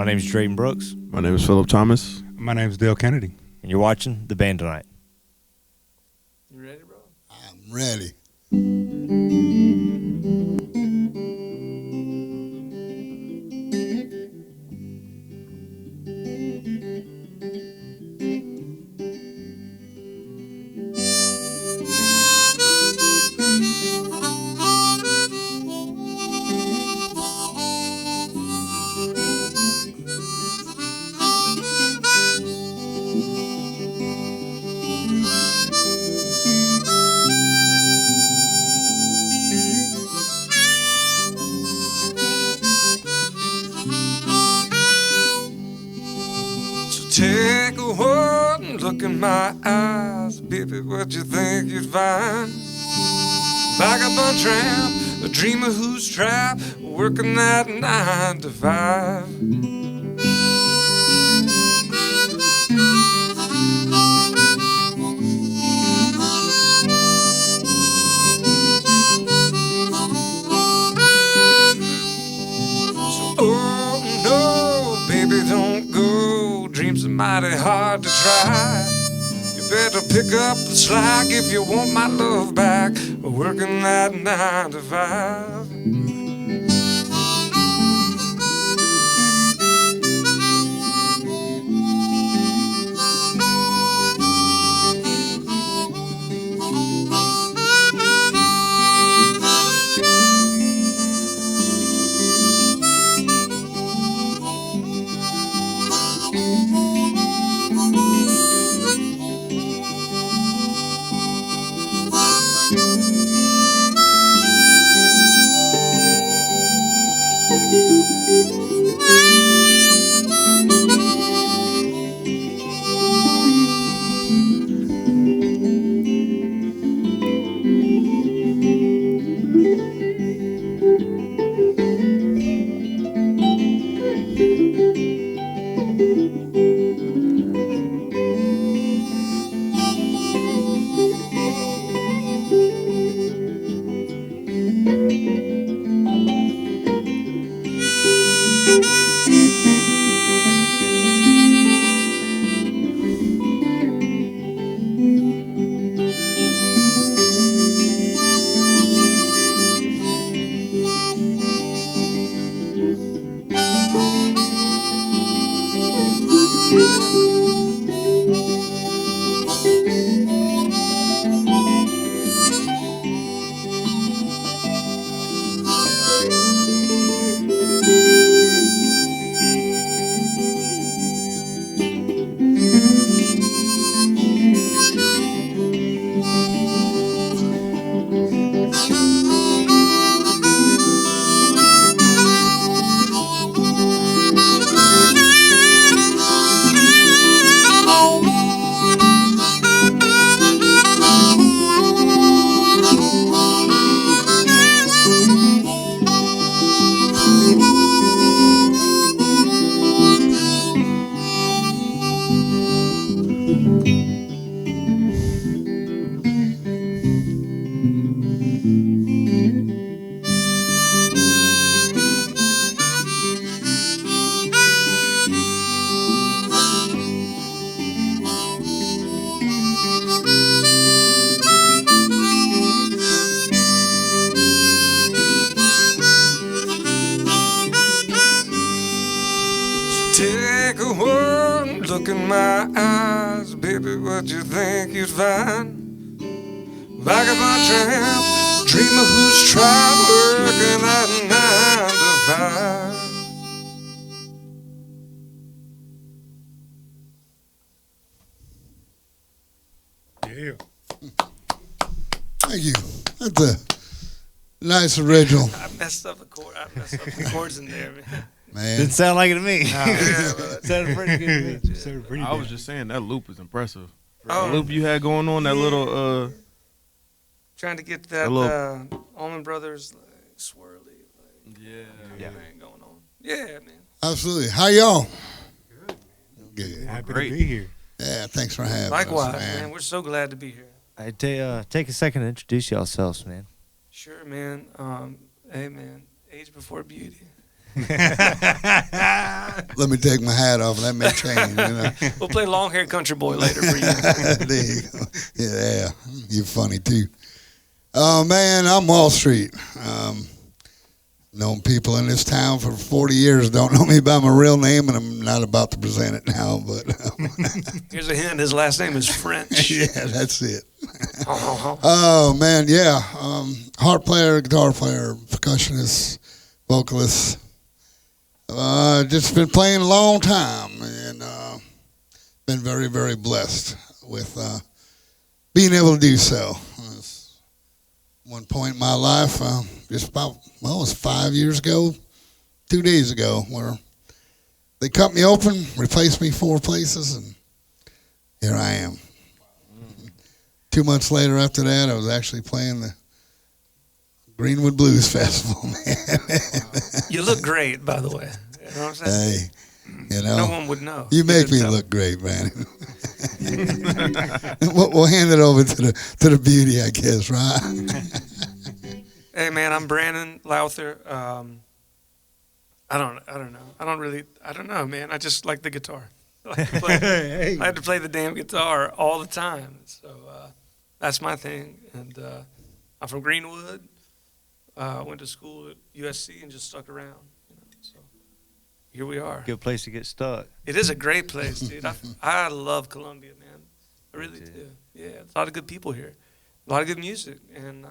name's Drayton Brooks, My name is Philip Thomas. My name's Dale Kennedy. and you're watching The Band Tonight. You ready, bro? I'm ready. Take a walk and look in my eyes, baby, what you think you'd find? Vagabond tramp, a dreamer who's trapped, working that 9 to 5. So, oh no, baby, don't go. Dreams are mighty hard to try. You better pick up the slack if you want my love back. Working that 9 to 5. Take a walk, look in my eyes, baby, what you think you'd find? Vagabond tramp, dreamer who's tried working that 9 to 5. Yeah. Thank you. That's a nice original, I messed up the chords in there, man. man. Didn't sound like it to me. Yeah, but Sounded pretty good to me. I was just saying that loop is impressive. Oh. The loop you had going on, that little trying to get that Hello. Allman Brothers like, swirly yeah. thing going on. Yeah, man. Absolutely. How y'all? Good. Happy great. to be here. Yeah, thanks for having Likewise, us, man. We're so glad to be here. Hey, take a second to introduce yourselves, man. Sure, man. Hey, man. Age before beauty. Let me take my hat off. That may change. You know? We'll play Long Hair Country Boy later for you. There you go. Yeah, you're funny too. Oh man, I'm Wallstreet. Known people in this town for 40 years don't know me by my real name, and I'm not about to present it now. But Here's a hint: his last name is French. yeah, that's it. Oh man, yeah. Harp player, guitar player, percussionist, vocalist. Just been playing a long time, and been very, very blessed with being able to do so. One point in my life, just about, it was 5 years ago, 2 days ago, where they cut me open, replaced me 4 places, and here I am. 2 months later after that, I was actually playing the Greenwood Blues Festival, man. You look great, by the way. You know what I'm saying? Hey, you know. No one would know. You make me look great, man. We'll hand it over to the beauty, I guess, right? Hey, man, I'm Brandon Lowther. I don't know. I don't know, man. I just like the guitar. I like to play the damn guitar all the time. So that's my thing. And I'm from Greenwood. Went to school at USC and just stuck around. So here we are. Good place to get stuck. It is a great place, dude. I love Columbia, man. I really do. Yeah, a lot of good people here. A lot of good music. And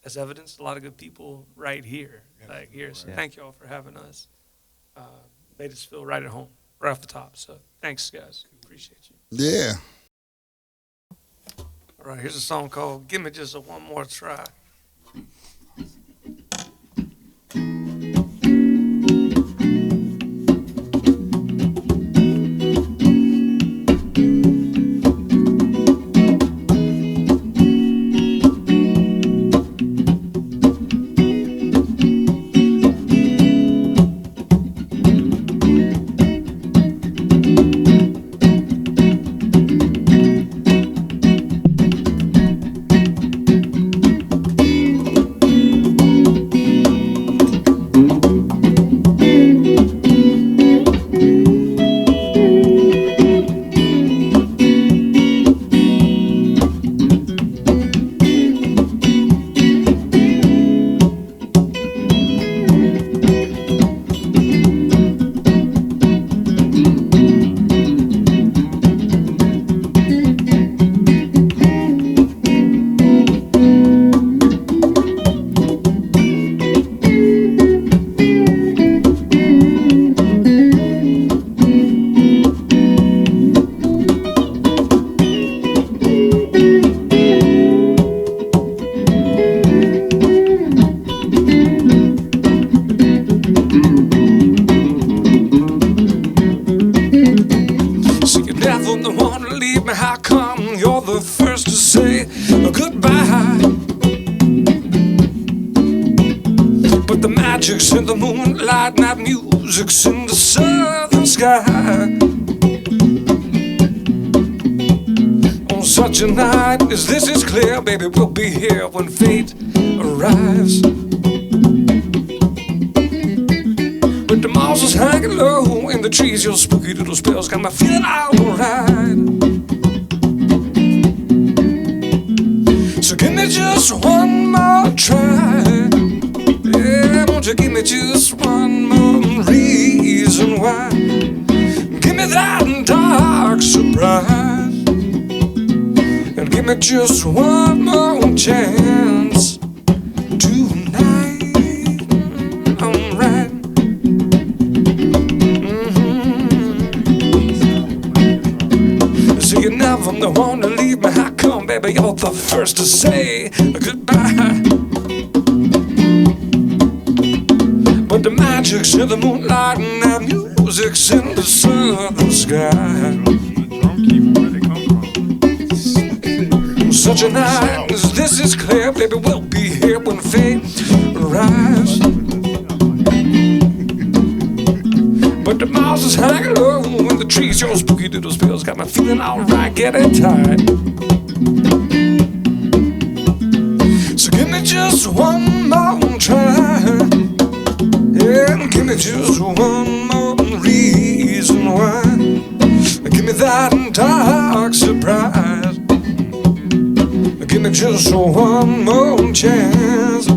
as evidence, a lot of good people right here. Like here. So thank you all for having us. Made us feel right at home, right off the top. So thanks, guys. Appreciate you. Yeah. All right, here's a song called Give Me Just a One More Try. How come you're the first to say goodbye? But the magic's in the moonlight, not music's in the southern sky. On such a night as this, is clear, baby, we'll be here when fate arrives. But the moss is hanging low in the trees, your spooky little spells got me feeling alright. So give me just one more try. Yeah, won't you give me just one more reason why? Give me that dark surprise, and give me just one more chance tonight. I'm right. So you're never the one to leave me. How come, baby, you're the first to say goodbye? But the magic's in the moonlight and the music's in the southern sky. Such a night as this, is clear, baby, we'll be here when fate arrives. But the mouse is hanging low in the trees, your spooky little spells got me feeling alright, get it tight. So give me just one more try. just one more reason why. Give me that dark surprise. Give me just one more chance.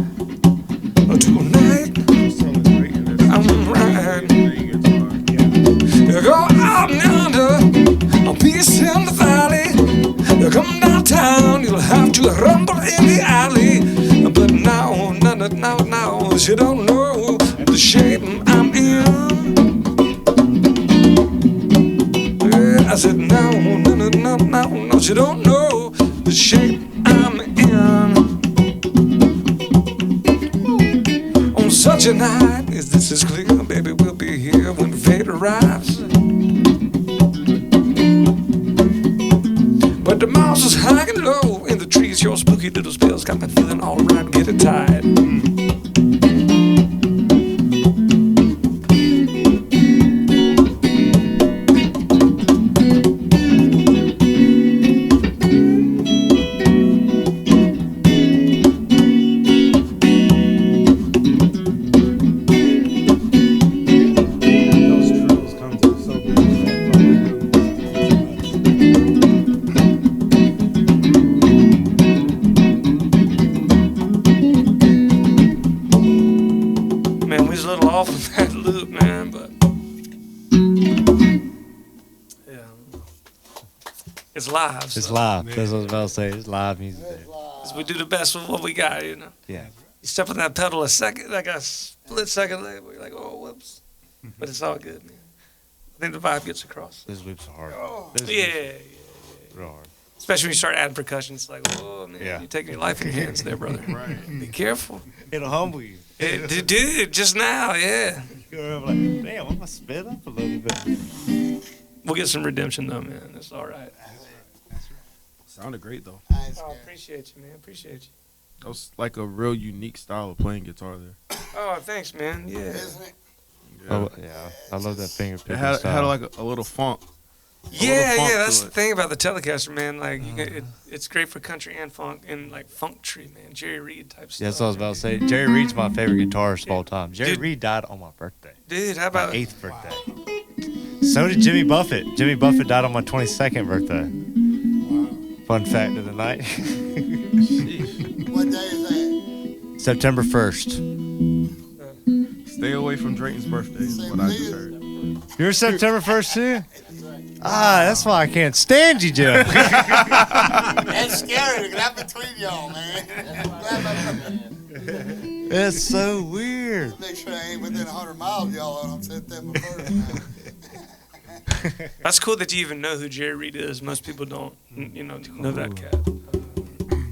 Tonight I'm right. You go out and under, a piece in the valley. You come downtown, you'll have to rumble in the alley. But now, now, she don't know the shape I'm in. Yeah, I said now, no, she don't know the shape I'm in. On such a night as this is clear, baby, we'll be here when the fate arrives. But the mouse is high and low in the trees. Your spooky little spells got me feeling all right. Get it tied. Off of that loop, man, but yeah, it's live. It's So. live. That's what I was about to say. It's live music. We do the best with what we got, you know. Yeah. You step on that pedal a second, like a split second later, you're like, oh, whoops. But it's all good, man. I think the vibe gets across. Those loops are hard. Yeah. Real hard. Especially when you start adding percussion, it's like, oh man, Yeah. you're taking your life in your hands there, brother. Right. Be careful. It'll humble you. Dude, just now, yeah. You're like, damn, I'm gonna spit up a little bit. We'll get some redemption though, man. It's all right. Sounded great though. Oh, appreciate you, man. Appreciate you. That was like a real unique style of playing guitar there. Oh, thanks, man. Yeah. Isn't it? Yeah. Oh, yeah. I love that finger It picking had style. like a little funk. Yeah, funk yeah. to That's the it. thing about the Telecaster, man. Like, it's great for country and funk and like funk tree, man. Jerry Reed type stuff. Yeah, that's what I was about to say. Jerry Reed's my favorite guitarist of all time. Jerry Dude. Reed died on my birthday. Dude, how My about 8th birthday. So did Jimmy Buffett. Jimmy Buffett died on my 22nd birthday. Fun fact of the night. What day is that? September 1st. Stay away from Drayton's birthday is what I just heard. You're September 1st too? Ah, that's why I can't stand you, Joe. That's scary to get up between y'all, man. That's so weird. Make sure I ain't within 100 miles of y'all and I'm September 1st. That's cool that you even know who Jerry Reed is. Most people don't, know that cat.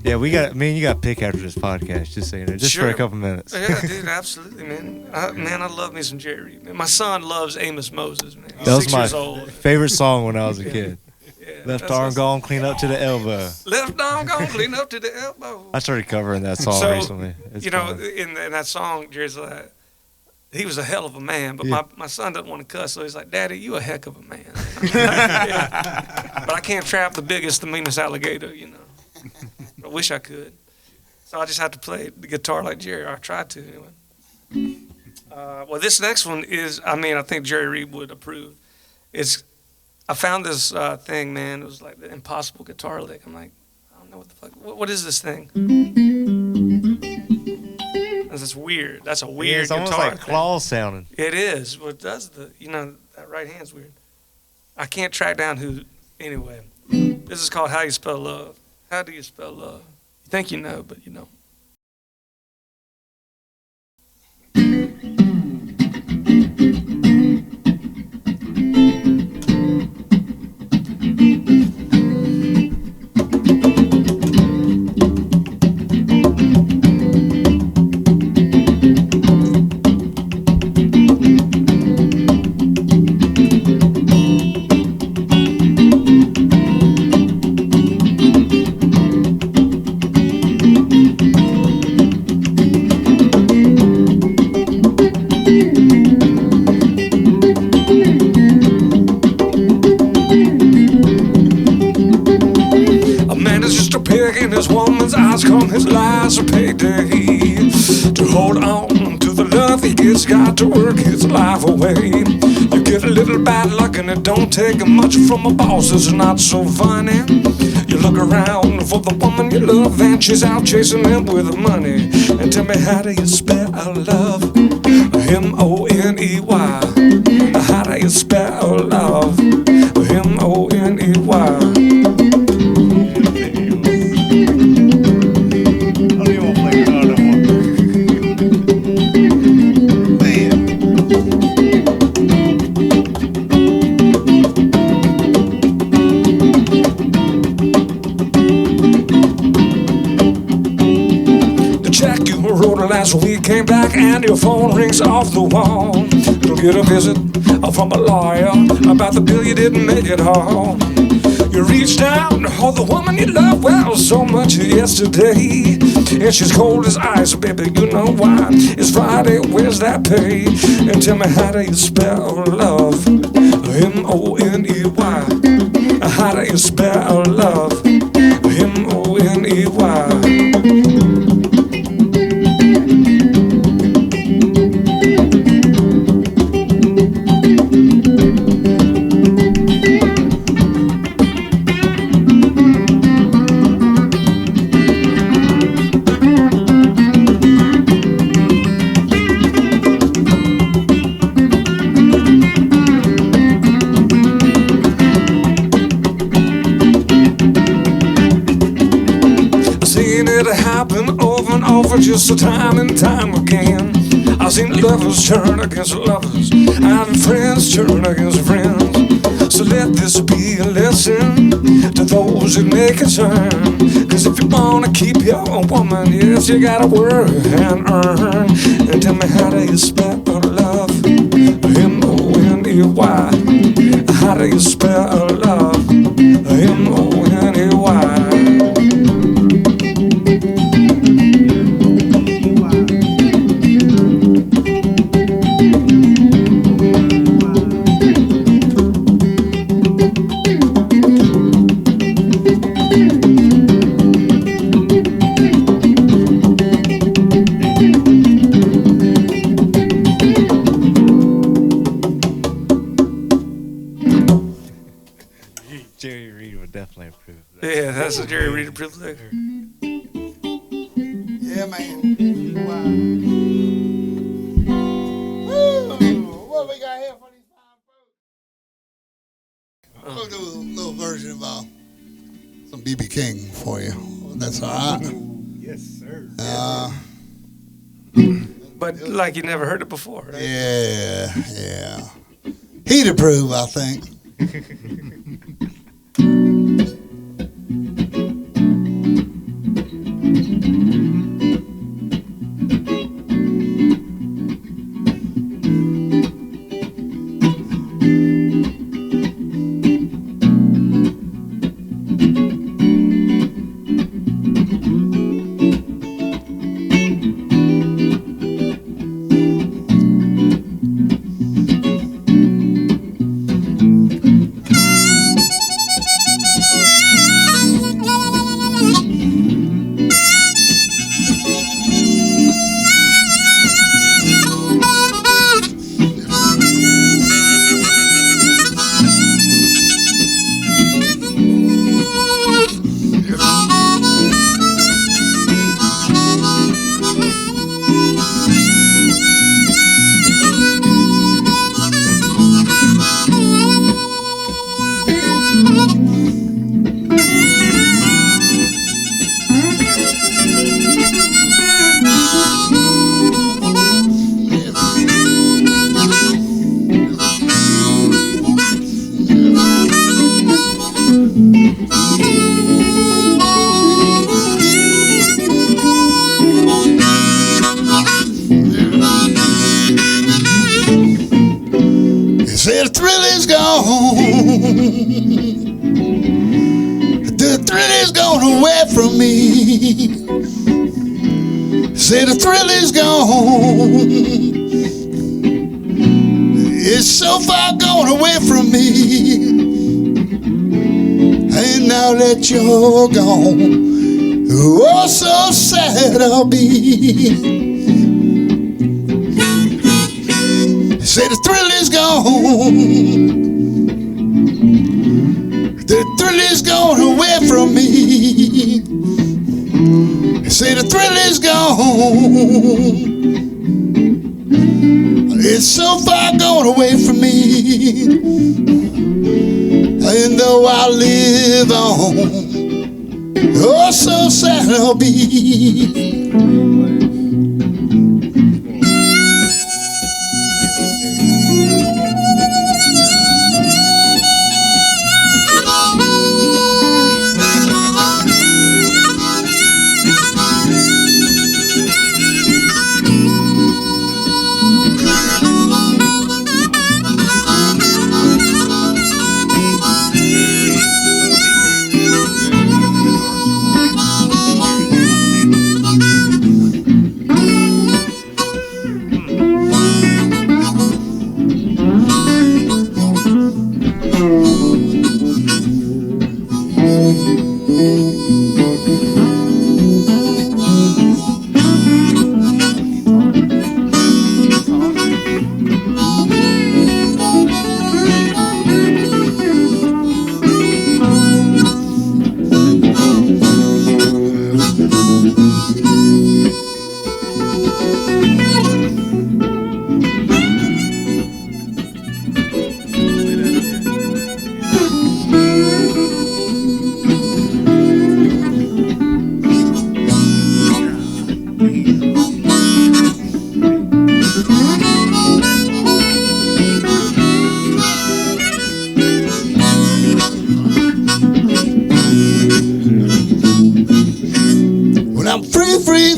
Yeah, me and you got to pick after this podcast, just so you know, just for Sure. a couple minutes. Yeah, dude, absolutely, man. I love me some Jerry Reed. Man. My son loves Amos Moses, man. He's That was 6 my years old. favorite song when I was a kid. Yeah, Left that's arm awesome. gone, clean up to the elbow. Left arm gone, clean up to the elbow. I started covering that song So, recently. It's fun. in that song, Jerry's like, he was a hell of a man, but Yeah. my son doesn't want to cuss, so he's like, Daddy, you a heck of a man. Yeah. But I can't trap the biggest, the meanest alligator, you know. I wish I could. So I just have to play the guitar like Jerry, or I tried to anyway. Well, this next one is, I think Jerry Reed would approve. I found this thing, man. It was like the impossible guitar lick. I'm like, I don't know what the fuck. What is this thing? That's weird. That's a Yeah, weird it's almost guitar like thing. claws sounding. It is. Well, it does that right hand's weird. I can't track down who. Anyway, this is called How You Spell Love. How do you spell love? You think you know, but you don't. A man is just a pig in his woman's eyes, come his lies are payday. To hold on to with the love he gets, got to work his life away. You get a little bad luck and it don't take much from a boss. It's not so funny. You look around for the woman you love and she's out chasing him with money. And tell me, how do you spell love? M-O-N-E-Y. How do you spell love? M-O-N-E-Y. Last week came back and your phone rings off the wall. You'll get a visit from a lawyer about the bill you didn't make it home. You reached out to hold the woman you love well so much yesterday, and she's cold as ice, baby, you know why. It's Friday, where's that pay? And tell me, how do you spell love? M-O-N-E-Y. How do you spell love? M-O-N-E-Y. Just time and time again, I've seen lovers turn against lovers and friends turn against friends. So let this be a lesson to those it may concern. Cause if you wanna keep your woman, yes, you gotta work and earn. And tell me, how do you spell love? M-O-N-E-Y. How do you spell love? M-O-N-E-Y. Jerry Reed would definitely approve of that. Yeah, that's a Jerry Reed approved there. Yeah, man. Wow. Woo! What we got here for these fine folks? We'll do a little version of some B.B. King for you. That's all right. Yes, sir. But like you never heard it before, right? Yeah. He'd approve, I think. The thrill is gone. The thrill is gone away from me. Say the thrill is gone. It's so far gone away from me. And now that you're gone, oh, so sad I'll be. Say the thrill is gone. The thrill is gone away from me. Say the thrill is gone. It's so far gone away from me. And though I live on, oh, so sad I'll be.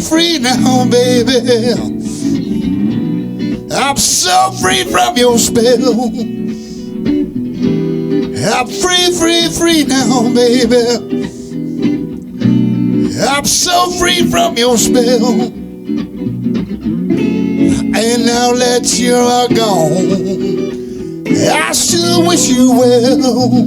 Free now, baby. I'm so free from your spell. I'm free now, baby. I'm so free from your spell. And now that you're gone, I still wish you well.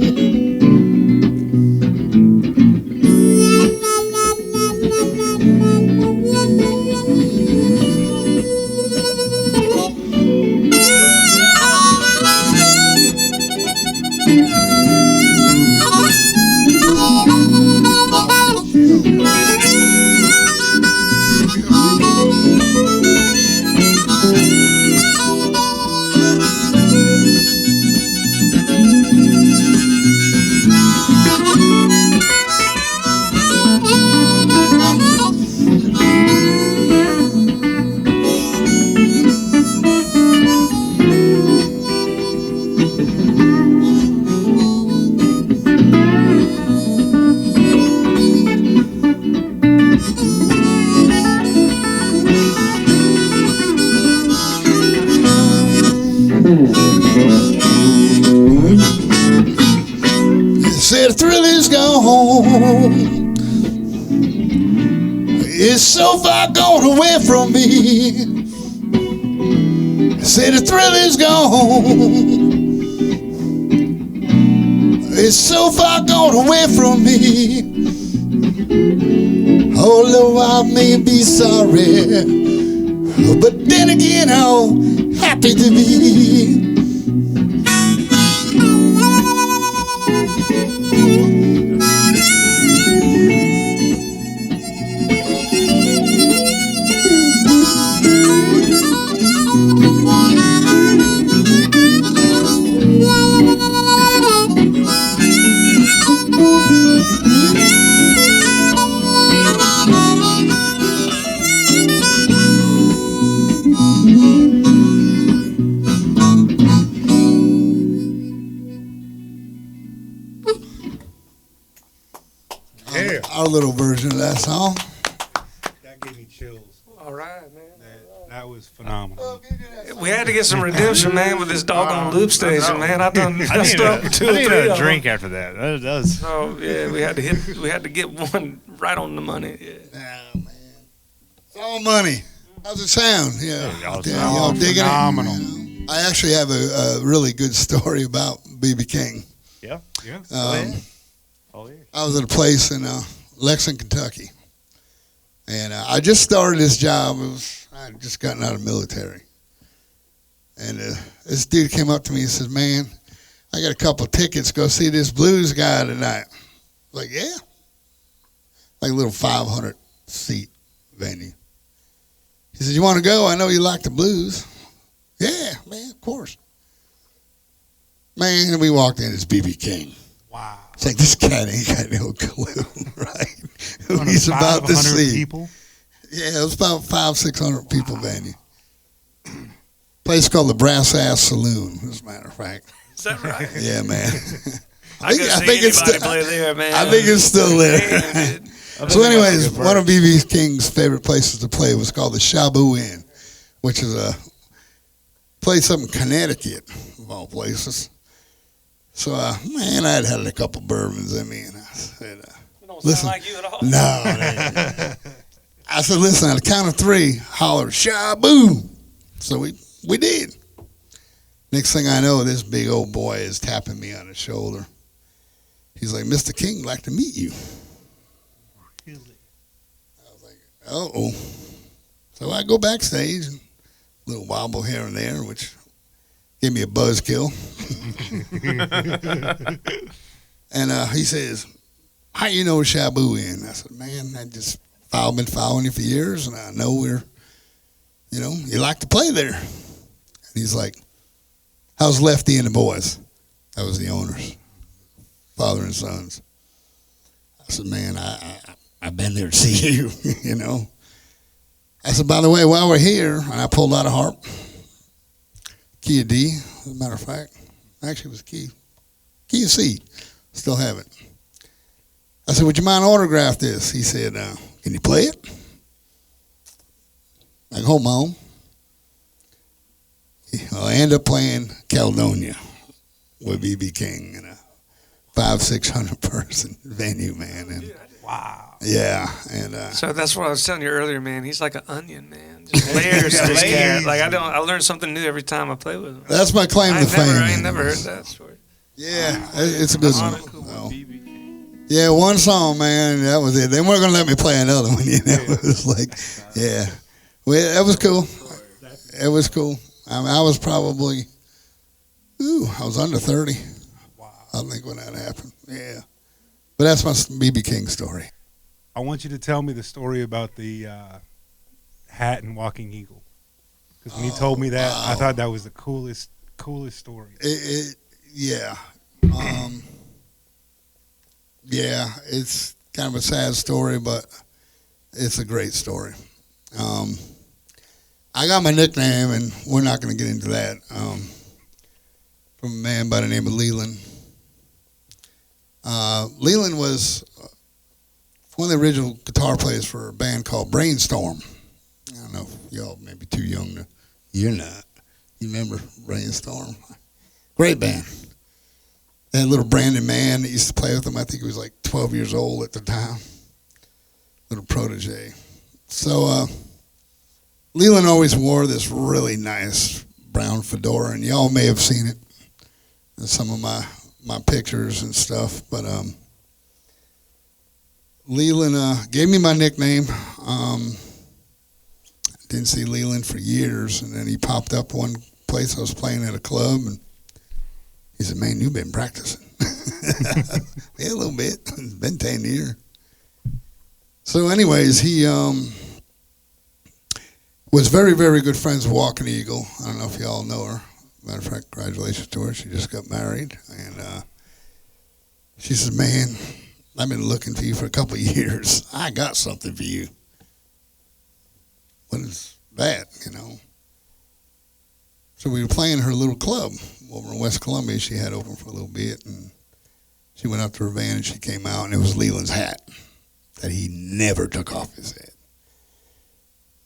Said the thrill is gone. It's so far gone away from me. Said the thrill is gone. It's so far gone away from me. Although I may be sorry, but then again I'm happy to be. Our little version of that song. That gave me chills. All right, man. That was phenomenal. We had to get some redemption, man, with this doggone loop station, man. I done messed up with two or I need three a of drink them. after that. That was. Oh yeah, we had to get one right on the money. Yeah. Oh, man. It's all money. How's it sound? Yeah. Yeah, Y'all digging phenomenal. it? I actually have a really good story about B.B. King. Yeah. Yeah. Oh yeah. I was at a place in Lexington, Kentucky, and I just started this job. I had just gotten out of the military, And this dude came up to me and says, man, I got a couple of tickets. Go see this blues guy tonight. Like, yeah. Like a little 500-seat venue. He said, you want to go? I know you like the blues. Yeah, man, of course. Man, we walked in as B.B. King. Wow. It's like, this cat ain't got no clue, right? Who he's about to see. People? Yeah, it was about 500-600 people venue. Place called the Brass Ass Saloon, as a matter of fact. Is that right? Yeah, man. I think it's still play there, man. I think it's still there. So anyways, one of B.B. King's favorite places to play was called the Shabu Inn, which is a place up in Connecticut, of all places. So, man, I'd had a couple bourbons in me, and I said, don't listen. sound like you at all. No. I said, listen, on the count of 3, holler, Shabu. So we did. Next thing I know, this big old boy is tapping me on the shoulder. He's like, Mr. King, I'd like to meet you. Really? I was like, uh-oh. So I go backstage, and a little wobble here and there, which gave me a buzzkill. And he says, how you know Shabu Inn? I said, man, I just been following you for years, and I know you like to play there. And he's like, how's Lefty and the boys? That was the owners, father and sons. I said, man, I've been there to see you, you know. I said, by the way, while we're here, and I pulled out a harp, key of D, as a matter of fact. Actually, it was key of C. Still have it. I said, would you mind autograph this? He said, can you play it? I can hold my own. I ended up playing Caledonia with B.B. King in a 500-600 person venue, man. And Wow. yeah, and So that's what I was telling you earlier, man. He's like an onion, man. Just layers to this cat. Like I learn something new every time I play with him. that's my claim to fame. I ain't never heard that story. Yeah, it's a good one. Cool So, with BB King. yeah, one song, man. That was it. They weren't gonna let me play another one. You know, it was like, yeah, well, that was cool. It was cool. I mean, I was probably, I was under 30. Wow. I think when that happened. Yeah, but that's my B.B. King story. I want you to tell me the story about the hat and Walking Eagle. Because when you told me that, I thought that was the coolest story. Yeah. Yeah, it's kind of a sad story, but it's a great story. I got my nickname, and we're not going to get into that, from a man by the name of Leland. Leland was one of the original guitar players for a band called Brainstorm. I don't know if y'all may be too young to. You're not. You remember Brainstorm? Great band. They had a little Brandon man that used to play with them. I think he was like 12 years old at the time. Little protege. So Leland always wore this really nice brown fedora, and y'all may have seen it in some of my pictures and stuff. But Leland gave me my nickname. Didn't see Leland for years, and then he popped up one place I was playing at a club, and he said, man, you've been practicing. Yeah, a little bit. It's been 10 years. So anyways, he was very, very good friends with Walking Eagle. I don't know if y'all know her. Matter of fact, congratulations to her. She just got married. And she said, man, I've been looking for you for a couple of years. I got something for you. What is that, you know? So we were playing her little club over in West Columbia. She had open for a little bit, and she went up to her van, and she came out, and it was Leland's hat that he never took off his head.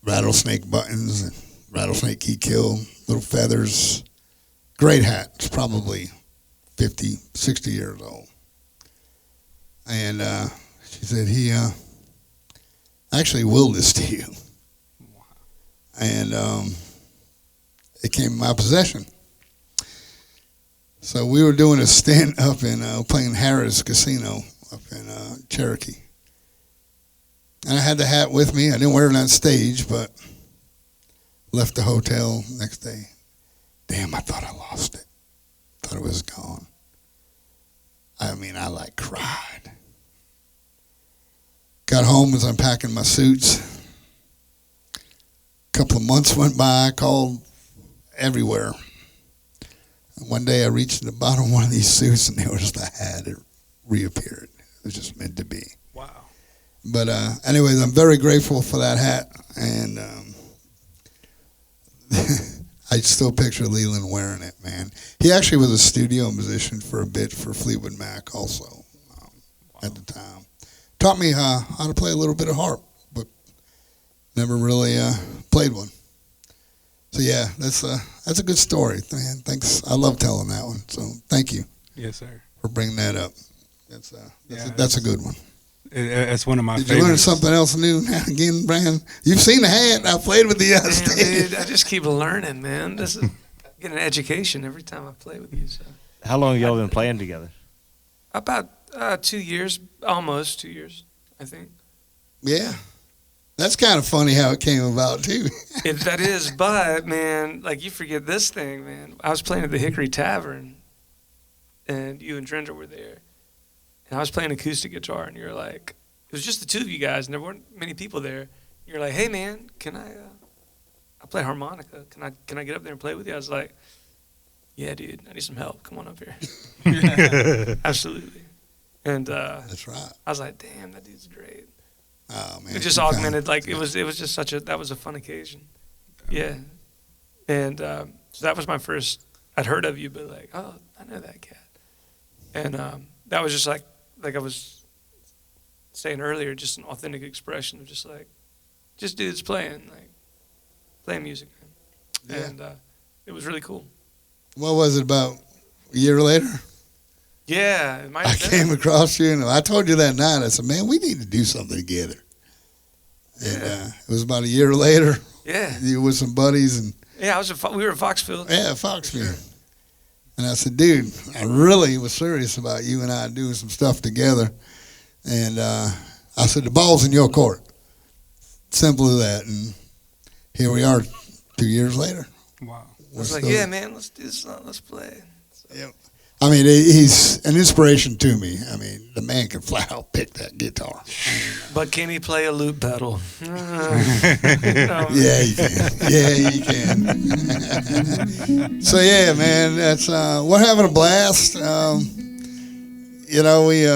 Rattlesnake buttons, and rattlesnake key kill, little feathers. Great hat. It's probably 50, 60 years old. And she said, he actually willed this to you. And it came in my possession. So we were doing a stint up in playing Harrah's Casino up in Cherokee. And I had the hat with me. I didn't wear it on stage, but left the hotel next day. damn, I thought I lost it. Thought it was gone. I mean, I like cried. Got home, was unpacking my suits. A couple of months went by, I called everywhere. And one day I reached the bottom of one of these suits and there was the hat. It reappeared. It was just meant to be. Wow. But anyways, I'm very grateful for that hat. And I still picture Leland wearing it, man. He actually was a studio musician for a bit for Fleetwood Mac also at the time. Taught me how to play a little bit of harp, but never really played one. So yeah, that's a good story, man. Thanks. I love telling that one. So thank you. Yes, sir. For bringing that up. That's a good one. It's one of my Did favorites. you learn something else new now again, Brian? You've seen the hat. I played with the stage. Dude, I just keep learning, man. This is getting an education every time I play with you. So. How long have y'all been playing together? About 2 years, almost 2 years, I think. Yeah. That's kind of funny how it came about, too. That is, but, man, like, you forget this thing, man. I was playing at the Hickory Tavern, and you and Drinder were there. And I was playing acoustic guitar, and you were like, it was just the two of you guys, and there weren't many people there. You're like, hey, man, can I play harmonica. Can I get up there and play with you? I was like, yeah, dude, I need some help. Come on up here. Absolutely. And That's right. I was like, damn, that dude's great. Oh, man. It just augmented, like, it was just that was a fun occasion. Yeah. And so that was my first, I'd heard of you, but like, oh, I know that cat. And that was just like I was saying earlier, just an authentic expression of just like, just dudes playing music, man. Yeah. And it was really cool. What was it, about a year later? Yeah, it might I have been. came across you, and I told you that night, I said, man, we need to do something together. And it was about a year later. Yeah. You with some buddies. And Yeah, we were at Foxfield. yeah, Foxfield. And I said, dude, I really was serious about you and I doing some stuff together. And I said, the ball's in your court. Simple as that. And here we are 2 years later. Wow. I was like, yeah, man, let's do something. Let's play. So. Yep. I mean, he's an inspiration to me. I mean, the man can flat out pick that guitar. But can he play a loop pedal? No. Yeah, he can. Yeah, he can. So yeah, man, that's we're having a blast. You know, we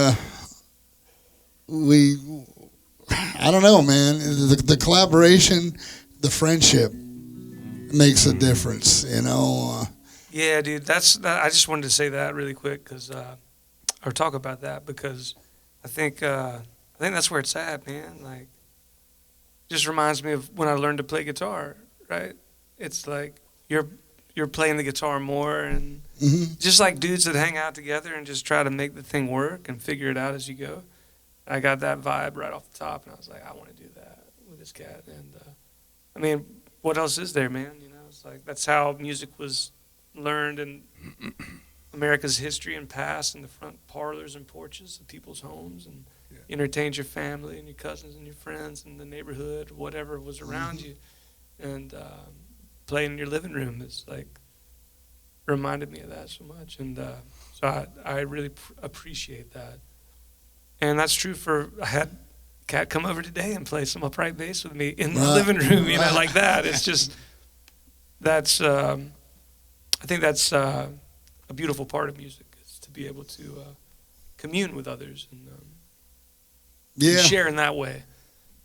I don't know, man. The collaboration, the friendship makes a difference. You know. Yeah, dude. I just wanted to say that really quick or talk about that because I think that's where it's at, man. Like, just reminds me of when I learned to play guitar. Right? It's like you're playing the guitar more, and just like dudes that hang out together and just try to make the thing work and figure it out as you go. I got that vibe right off the top, and I was like, I want to do that with this cat. And I mean, what else is there, man? You know, it's like that's how music was learned in America's history and past, in the front parlors and porches of people's homes, and entertained your family and your cousins and your friends and the neighborhood, whatever was around you, and playing in your living room is like reminded me of that so much, and so I really appreciate that, and that's true for I had Cat come over today and play some upright bass with me in the living room, you know, like that. It's just that's. I think that's a beautiful part of music, is to be able to commune with others and share in that way.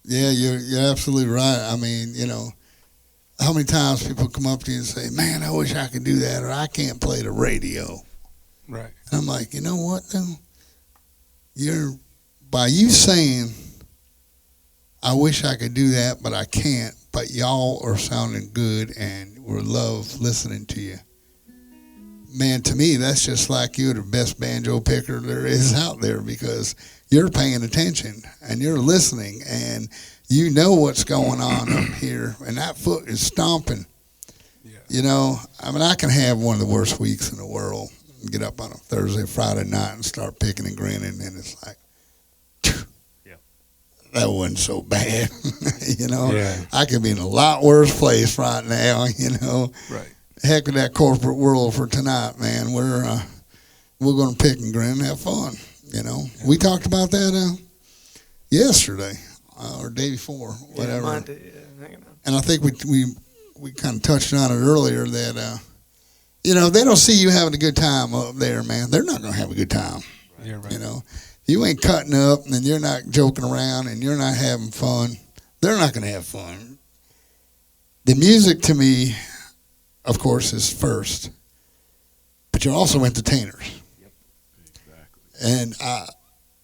Yeah, you're absolutely right. I mean, you know, how many times people come up to you and say, man, I wish I could do that, or I can't play the radio. Right. And I'm like, you know what, though? By you saying, I wish I could do that, but I can't, but y'all are sounding good and we love listening to you. Man, to me, that's just like you're the best banjo picker there is out there, because you're paying attention and you're listening and you know what's going on up here, and that foot is stomping. Yeah. You know, I mean, I can have one of the worst weeks in the world, get up on a Thursday, Friday night and start picking and grinning, and it's like, that wasn't so bad. You know, I could be in a lot worse place right now, you know. Right. heck with that corporate world for tonight, man. We're going to pick and grin and have fun. You know, we talked about that yesterday or day before, whatever. Monday, yeah. And I think we kind of touched on it earlier that you know, they don't see you having a good time up there, man. They're not going to have a good time. Yeah, right. You know, you ain't cutting up and you're not joking around and you're not having fun. They're not going to have fun. The music to me, of course, is first, but you're also entertainers. Yep. Exactly. And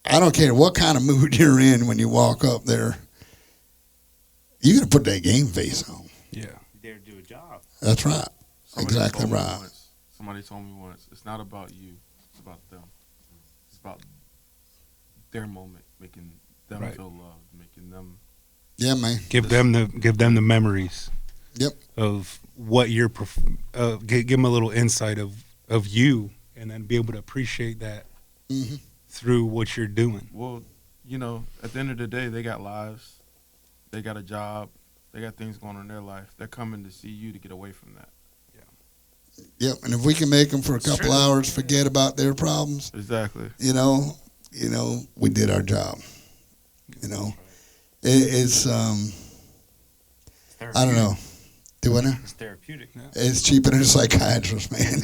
I don't care what kind of mood you're in when you walk up there. You got to put that game face on. Yeah. You dare do a job. That's right. Exactly told me right. Somebody told me once, it's not about you, it's about them. It's about their moment, making them Right. feel loved, making them. Yeah, man. Give them the memories. Yep. Of what you're. Give them a little insight of you, and then be able to appreciate that Hmm. through what you're doing. Well, you know, at the end of the day, they got lives, they got a job, they got things going on in their life. They're coming to see you to get away from that. Yep. And if we can make them for a couple hours forget about their problems, Exactly. you know, we did our job. You know, it's I don't know. Do what now? It's therapeutic. It's cheaper than a psychiatrist, man.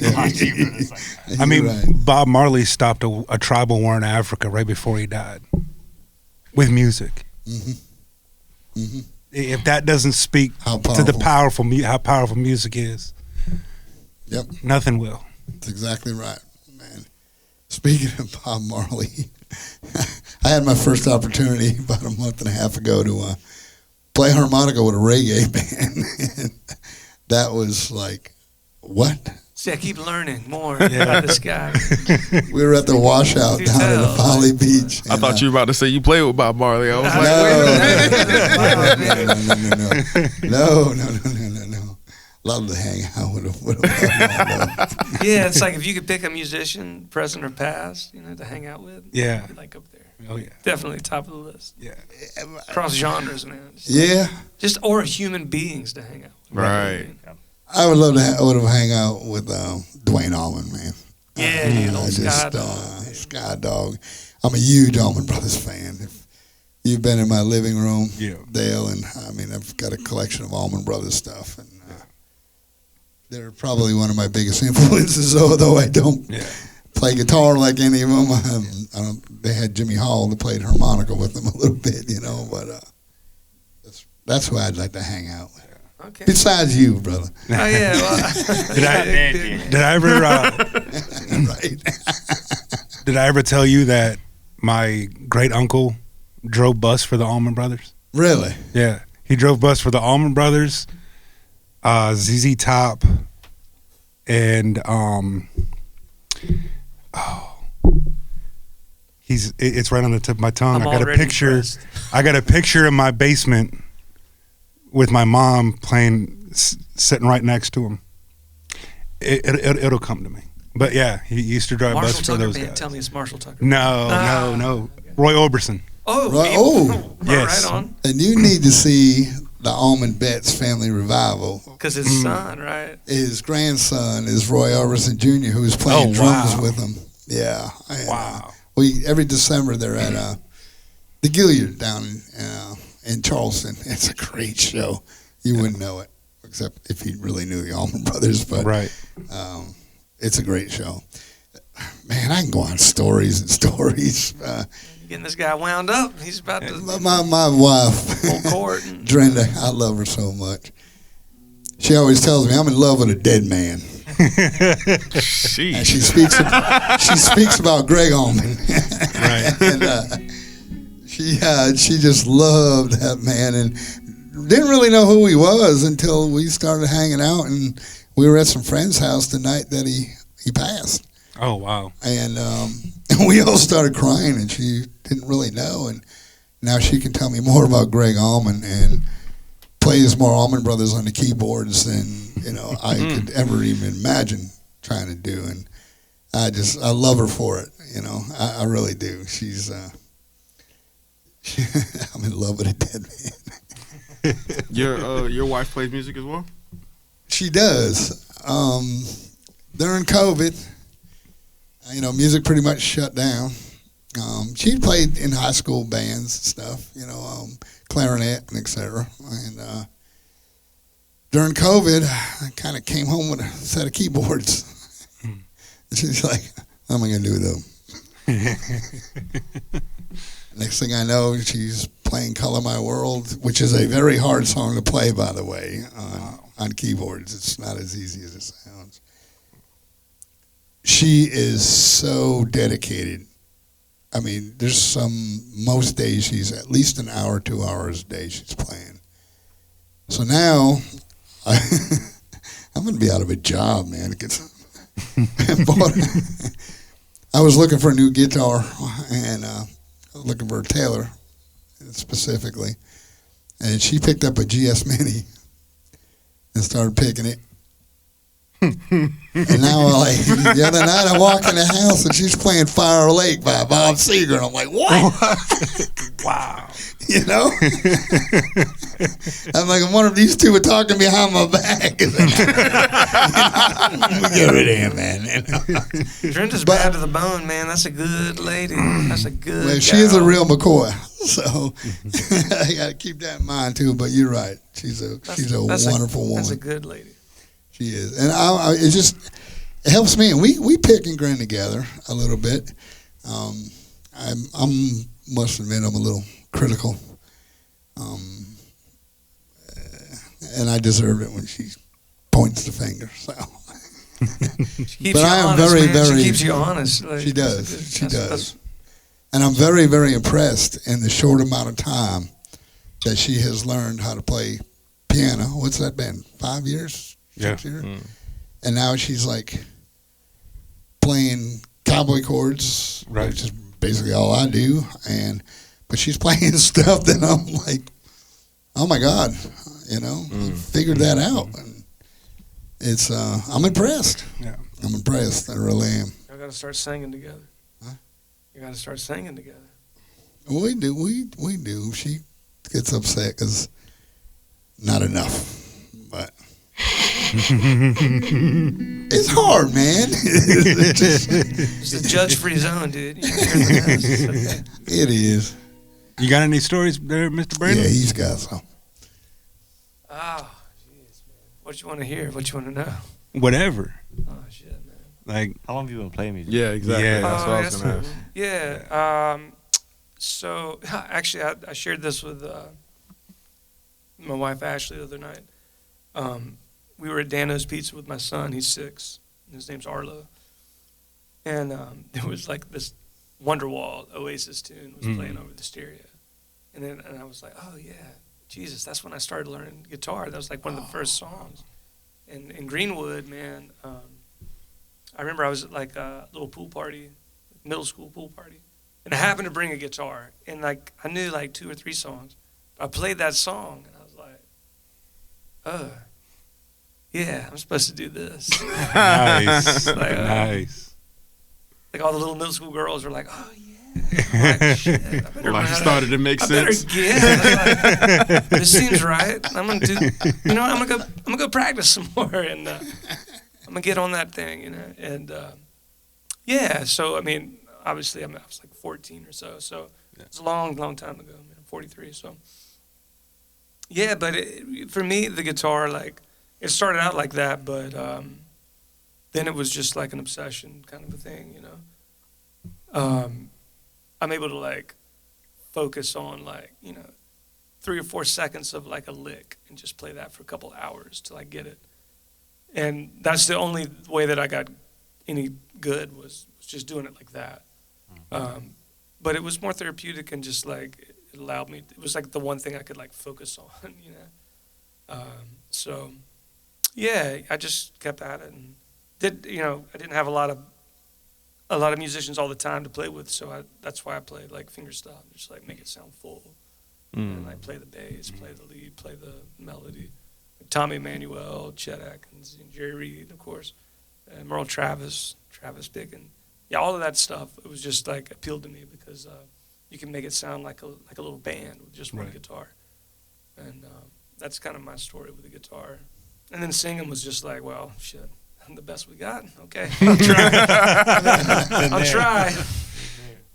I mean, You're right. Bob Marley stopped a tribal war in Africa right before he died with music. Mm-hmm. If that doesn't speak How to the powerful. how powerful music is, Yep. nothing will. That's exactly right, man. Speaking of Bob Marley, I had my first opportunity about a month and a half ago to play harmonica with a reggae band. And that was like, what? See, I keep learning more about this guy. We were at the washout You down at tell. the Folly Beach. I thought you were about to say you played with Bob Marley. I was like, wait a minute. No. Love to hang out with him. Yeah, it's like if you could pick a musician, present or past, to hang out with. Yeah. Like up there. Oh yeah. Definitely top of the list. Yeah. Cross genres, man. Yeah. Or human beings to hang out with. Right. I would love to would have hang out with Dwayne Allman, man. Yeah, I old just Sky Dog. Sky Dog. I'm a huge Allman Brothers fan. If you've been in my living room, Yeah. Dale, and I mean I've got a collection of Allman Brothers stuff, and they're probably one of my biggest influences. Although I don't play guitar like any of them, they had Jimmy Hall that played harmonica with them a little bit, but that's who I'd like to hang out with. Okay. Besides you, brother. Oh yeah. Well, Did I ever Right. did I ever tell you that my great uncle drove bus for the Allman Brothers? Really? Yeah, he drove bus for the Allman Brothers, ZZ Top, and it's right on the tip of my tongue. I'm I got a already picture. impressed. I got a picture in my basement with my mom playing, sitting right next to him. It'll come to me. But yeah, he used to drive Marshall bus for Tucker those band. guys. Tell me it's Marshall Tucker. No. Roy Orbison. Oh, Right. Oh. Yes. Right on. And you need to see the Almond Betts Family Revival. Because his son, right? His grandson is Roy Orbison Jr., who was playing drums with him. Yeah. And, Wow. every December they're at the Gilliard down in Charleston. It's a great show. You wouldn't know it, except if you really knew the Allman Brothers. But Right. it's a great show. Man, I can go on stories and stories. Getting this guy wound up. He's about to My wife, full court. And, Drenda, I love her so much. She always tells me I'm in love with a dead man. Sheesh. And she speaks about Greg Allman. Right. And she just loved that man and didn't really know who he was until we started hanging out, and we were at some friend's house the night that he passed. Oh wow. And we all started crying, and she didn't really know. And now she can tell me more about Greg Allman and plays more Allman Brothers on the keyboards than I could ever even imagine trying to do. And I love her for it. I really do. She's I'm in love with a dead man. Your wife plays music as well? She does. during COVID, music pretty much shut down. She played in high school bands and stuff, clarinet and etc. And during COVID, I kind of came home with a set of keyboards. She's like, what am I going to do with them? Next thing I know, she's playing Color My World, which is a very hard song to play, by the way, on keyboards. It's not as easy as it sounds. She is so dedicated. I mean, there's most days she's at least an hour, 2 hours a day she's playing. So now, I'm going to be out of a job, man. I was looking for a new guitar, and looking for a Taylor specifically, and she picked up a GS Mini and started picking it. And now, like, the other night I walk in the house and she's playing Fire Lake by Bob Seger, and I'm like, what? Wow. I'm like, one of these two are talking behind my back. Get rid of him, man. Drenda's bad to the bone, man. That's a good lady. That's a good Well, she is a real McCoy, so I got to keep that in mind too. But you're right. She's a wonderful woman. That's a good lady. She is, and it helps me. And we pick and grin together a little bit. I must admit I'm a little critical, and I deserve it when she points the finger. So, but I am honest, very. She keeps you honest. Like, she does. She does. And I'm very, very impressed in the short amount of time that she has learned how to play piano. What's that been? 5 years? 6 years? And now she's like playing cowboy chords, right, which is basically all I do. But she's playing stuff that I'm like, oh my God, figured that out. And it's I'm impressed. Yeah, I'm impressed. I really am. I got to start singing together. Huh? You got to start singing together. We do. We do. She gets upset because not enough, but. It's hard, man. It's a judge-free zone, dude. It is. You got any stories there, Mr. Brandon? Yeah, he's got some. Oh, jeez, man. What you want to hear? What you want to know? Whatever. Oh, shit, man. Like, how long have you been playing music? Yeah, exactly. Yeah. That's what I was going to ask. Yeah. So, actually, I shared this with my wife, Ashley, the other night. We were at Dano's Pizza with my son. He's 6. His name's Arlo. And there was like this Wonderwall Oasis tune was playing over the stereo. And I was like, oh, yeah, Jesus, that's when I started learning guitar. That was like one of the first songs. And in Greenwood, man, I remember I was at like a little pool party, middle school pool party. And I happened to bring a guitar. And like I knew like 2 or 3 songs. I played that song, and I was like, oh. Yeah, I'm supposed to do this. Nice. Nice. Like all the little middle school girls were like, oh, yeah. Like, shit, life started to make sense. Like, this seems right. I'm going to do, I'm going to go practice some more. And I'm going to get on that thing, And, yeah, so, I mean, obviously I was like 14 or so. So it's a long, long time ago. I'm 43, so. Yeah, but for me, the guitar, like, it started out like that, but then it was just like an obsession kind of a thing, I'm able to like focus on like, 3 or 4 seconds of like a lick and just play that for a couple hours till I get it. And that's the only way that I got any good was just doing it like that. But it was more therapeutic and just like it allowed me, it was like the one thing I could like focus on, So yeah, I just kept at it and did, I didn't have a lot of musicians all the time to play with, so that's why I played like fingerstyle, just like make it sound full. And like play the bass, play the lead, play the melody. Tommy Emmanuel, Chet Atkins, and Jerry Reed, of course, and Merle Travis Bicken. Yeah, all of that stuff, it was just like appealed to me because you can make it sound like a little band with just one guitar. And that's kind of my story with the guitar. And then singing was just like, well, shit, I'm the best we got. Okay, I'll try. I'll try.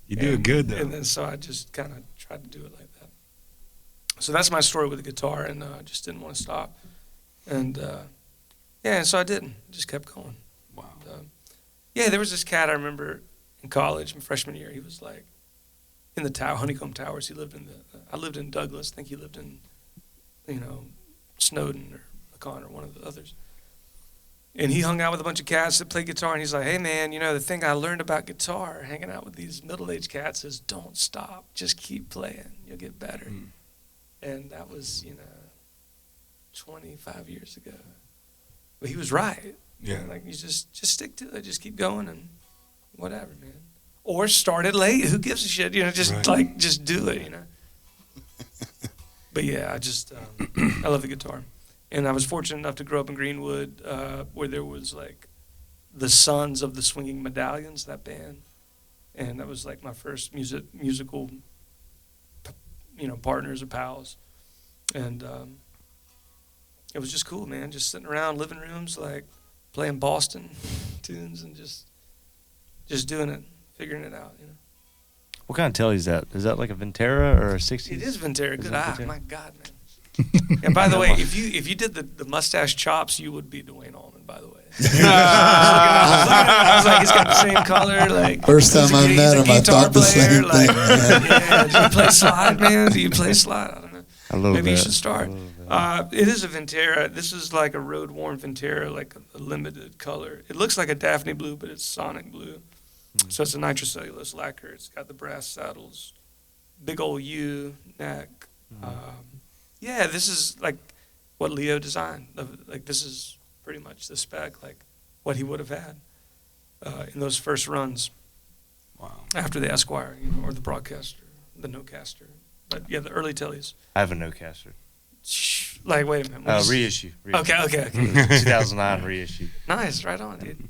You do it good, though. And then so I just kind of tried to do it like that. So that's my story with the guitar, and I just didn't want to stop. And and so I didn't. Just kept going. Wow. And, there was this cat I remember in college, my freshman year. He was like in the Honeycomb Towers. He lived in I lived in Douglas. I think he lived in, Snowden or McCon or one of the others. And he hung out with a bunch of cats that played guitar, and he's like, hey, man, the thing I learned about guitar, hanging out with these middle-aged cats, is don't stop. Just keep playing. You'll get better. And that was, 25 years ago. But he was right. Yeah. Like, you just stick to it. Just keep going and whatever, man. Or start it late. Who gives a shit? Just do it, But, yeah, I just, I love the guitar. And I was fortunate enough to grow up in Greenwood, where there was like the Sons of the Swinging Medallions, that band, and that was like my first musical, partners or pals, and it was just cool, man. Just sitting around living rooms, like playing Boston tunes and just doing it, figuring it out, What kind of telly is that? Is that like a Ventera or a 60s? It is Ventera. Good eye, Ventera? my God, man. And by the way, if you did the mustache chops, you would be Dwayne Allman. By the way, I was like, he's got the same color. Like First time I met him, I thought the same thing. Yeah, do you play slide, man? Do you play slide? I don't know. I love Maybe that. you should start. It is a Ventera. This is like a road worn Ventera, like a limited color. It looks like a Daphne blue, but it's Sonic blue. So it's a nitrocellulose lacquer. It's got the brass saddles, big old U neck. Yeah, this is like what Leo designed. Like this is pretty much the spec, like what he would have had in those first runs. Wow. After the Esquire, or the Broadcaster, the Nocaster. But yeah, the early tellies. I have a Nocaster. Like, wait a minute. Reissue. Okay. 2009 reissue. Nice, right on, dude.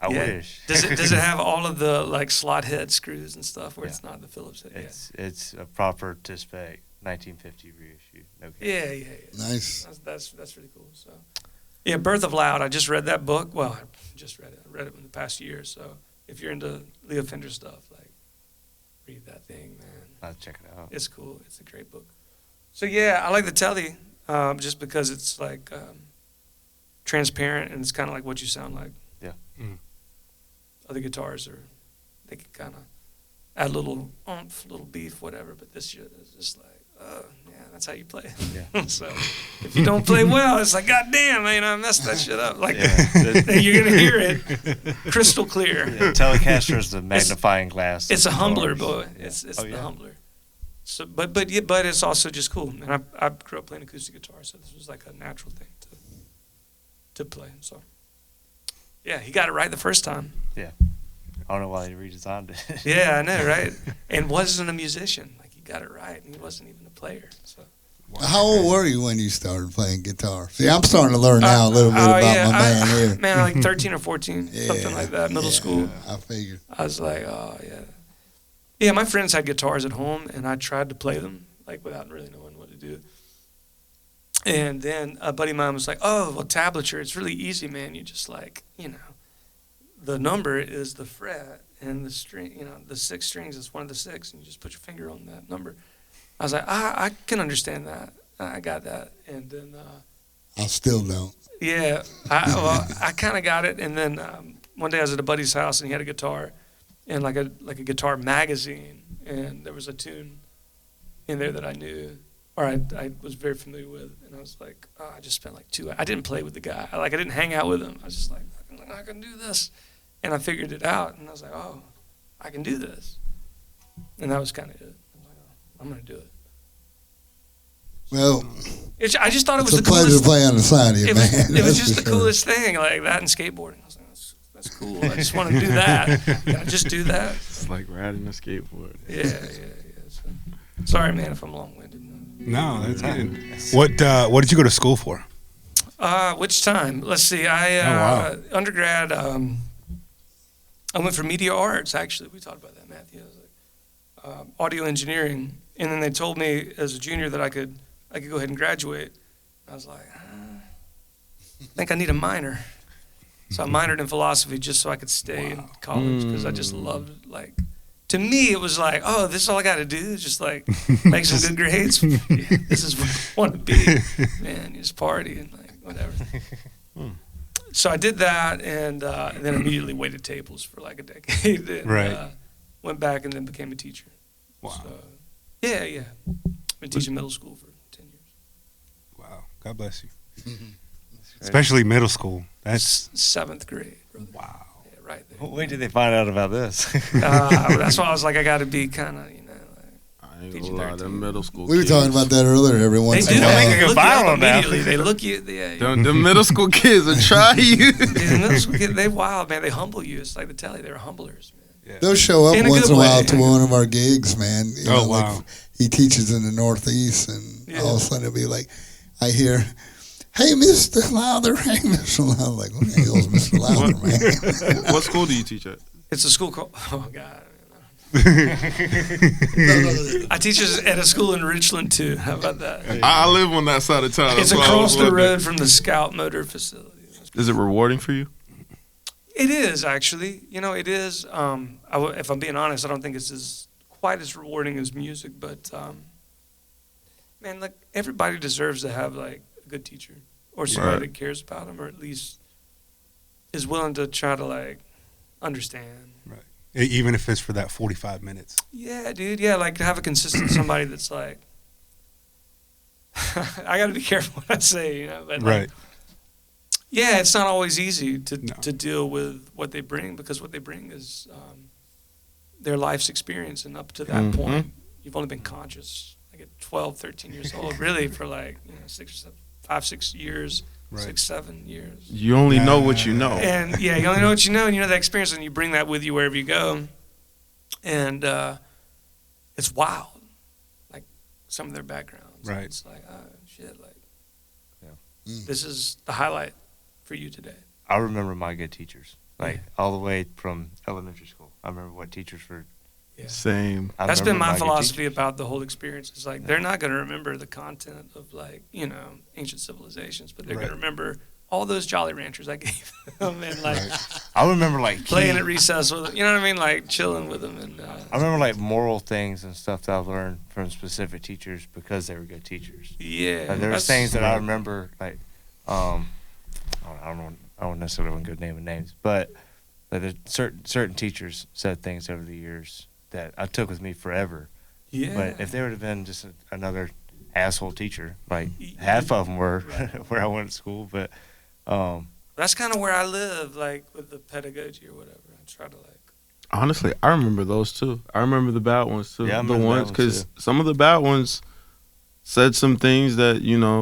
I wish. Does it have all of the like slot head screws and stuff where it's not the Phillips head? It's a proper to spec 1950 reissue. Yeah. Nice. That's really cool. So, yeah, Birth of Loud. I just read that book. Well, I just read it. I read it in the past year. So, if you're into Leo Fender stuff, like, read that thing, man. I'll check it out. It's cool. It's a great book. So yeah, I like the telly, just because it's like transparent and it's kind of like what you sound like. Yeah. Other guitars they can kind of add a little oomph, little beef, whatever. But this shit is just like, that's how you play. Yeah. So if you don't play well, it's like, God damn, I messed that shit up. Like, you're going to hear it crystal clear. Yeah, Telecaster is the magnifying glass. It's a humbler, guitars. boy. It's the humbler. So, but it's also just cool. And I grew up playing acoustic guitar, so this was like a natural thing to play. So, yeah, he got it right the first time. Yeah. I don't know why he redesigned it. Yeah, I know, right? And wasn't a musician. Like, he got it right, and he wasn't even a player. So. How old were you when you started playing guitar? See, I'm starting to learn now a little bit about my man here. Man, like 13 or 14, something like that, middle school. I figured. I was like, oh, yeah. Yeah, my friends had guitars at home, and I tried to play them, like, without really knowing what to do. And then a buddy of mine was like, oh, well, tablature, it's really easy, man. You just, like, the number is the fret, and the string, the 6 strings is one of the 6, and you just put your finger on that number. I was like, I can understand that. I got that. And then... I still don't. Yeah. I kind of got it. And then one day I was at a buddy's house, and he had a guitar and like a guitar magazine. And there was a tune in there that I knew, or I was very familiar with. And I was like, I just spent like 2 hours. I didn't play with the guy. I didn't hang out with him. I was just like, I can do this. And I figured it out. And I was like, oh, I can do this. And that was kind of it. I'm going to do it. Well, I just thought it was the it's a pleasure coolest. to play on the side of you, man. It was just for the sure. coolest thing, like that and skateboarding. I was like, that's cool. I just want to do that. Can I just do that? It's like riding a skateboard. Yeah. So, sorry, man, if I'm long-winded. No, that's good. What did you go to school for? Which time? Let's see. Undergrad, I went for media arts, actually. We talked about that, Matthew. I was like, audio engineering. And then they told me as a junior that I could go ahead and graduate. I was like, I think I need a minor. So I minored in philosophy just so I could stay in college because I just loved, like, to me it was like, oh, this is all I got to do is just like make some good grades. Yeah, this is what I want to be. Man, you just party and like whatever. So I did that and then immediately waited tables for like a decade. And, Right. Went back and then became a teacher. Wow. So, yeah. Been teaching middle school for 10 years. Wow. God bless you. Especially middle school. That's 7th grade. Brother. wow. Yeah, right there. When did they find out about this? That's why I was like, I got to be kind of, you know. I ain't gonna lie, them middle school We were kids. talking about that earlier. Every once They in do. a They while. make it Look you viral up now. immediately. They look you. Yeah, The middle school kids will try you. the middle school kid, they wild, man. They humble you. It's like the telly. They're humblers, man. They'll show up In a once good in a while way. to one of our gigs, man. You know, wow. Like he teaches in the Northeast, and all of a sudden it'll be like, I hear, "Hey, Mr. Lowther, hey, Mr. Lowther." I'm like, what the hell's Mr. Lowther, man? What school do you teach at? It's a school called. Oh God. I teach at a school in Richland too. How about that? I live on that side of town. It's that's why I was across the wondering. road from the Scout Motor Facility. Is it rewarding for you? It is actually. You know, it is. If I'm being honest, I don't think it's quite as rewarding as music, but man, like everybody deserves to have like a good teacher or somebody Right. that cares about them, or at least is willing to try to like understand. Even if it's for that 45 minutes. Yeah, dude. Yeah, like to have a consistent somebody that's like. I got to be careful what I say, you know. But like, Right. yeah, it's not always easy to No. to deal with what they bring because what they bring is their life's experience, and up to that point, you've only been conscious like at 12, 13 years old, really for like 5, 6 years, Right. 6, 7 years. You only know what you know. And yeah, you only know what you know, and you know that experience, and you bring that with you wherever you go. And it's wild, like some of their backgrounds. Right. It's like, oh shit, like Yeah. this is the highlight for you today. I remember my good teachers, like all the way from elementary school. I remember what teachers were. Same. I That's been remember my good philosophy teachers. about the whole experience. It's like they're not going to remember the content of like ancient civilizations, but they're going to remember all those Jolly Ranchers I gave them and like I remember like playing at recess with them. You know what I mean? Like chilling with them. And I remember like moral things and stuff that I learned from specific teachers because they were good teachers. yeah, Like, there was that's- things that I remember like I don't necessarily want to go naming names, but like, there's certain teachers said things over the years that I took with me forever. Yeah. But if they would have been just another asshole teacher, like half of them were where I went to school, but That's kind of where I live, like with the pedagogy or whatever. I try to like. Honestly, I remember those too. I remember the bad ones too. Yeah, I the remember the bad ones ones, because too. some of the bad ones said some things that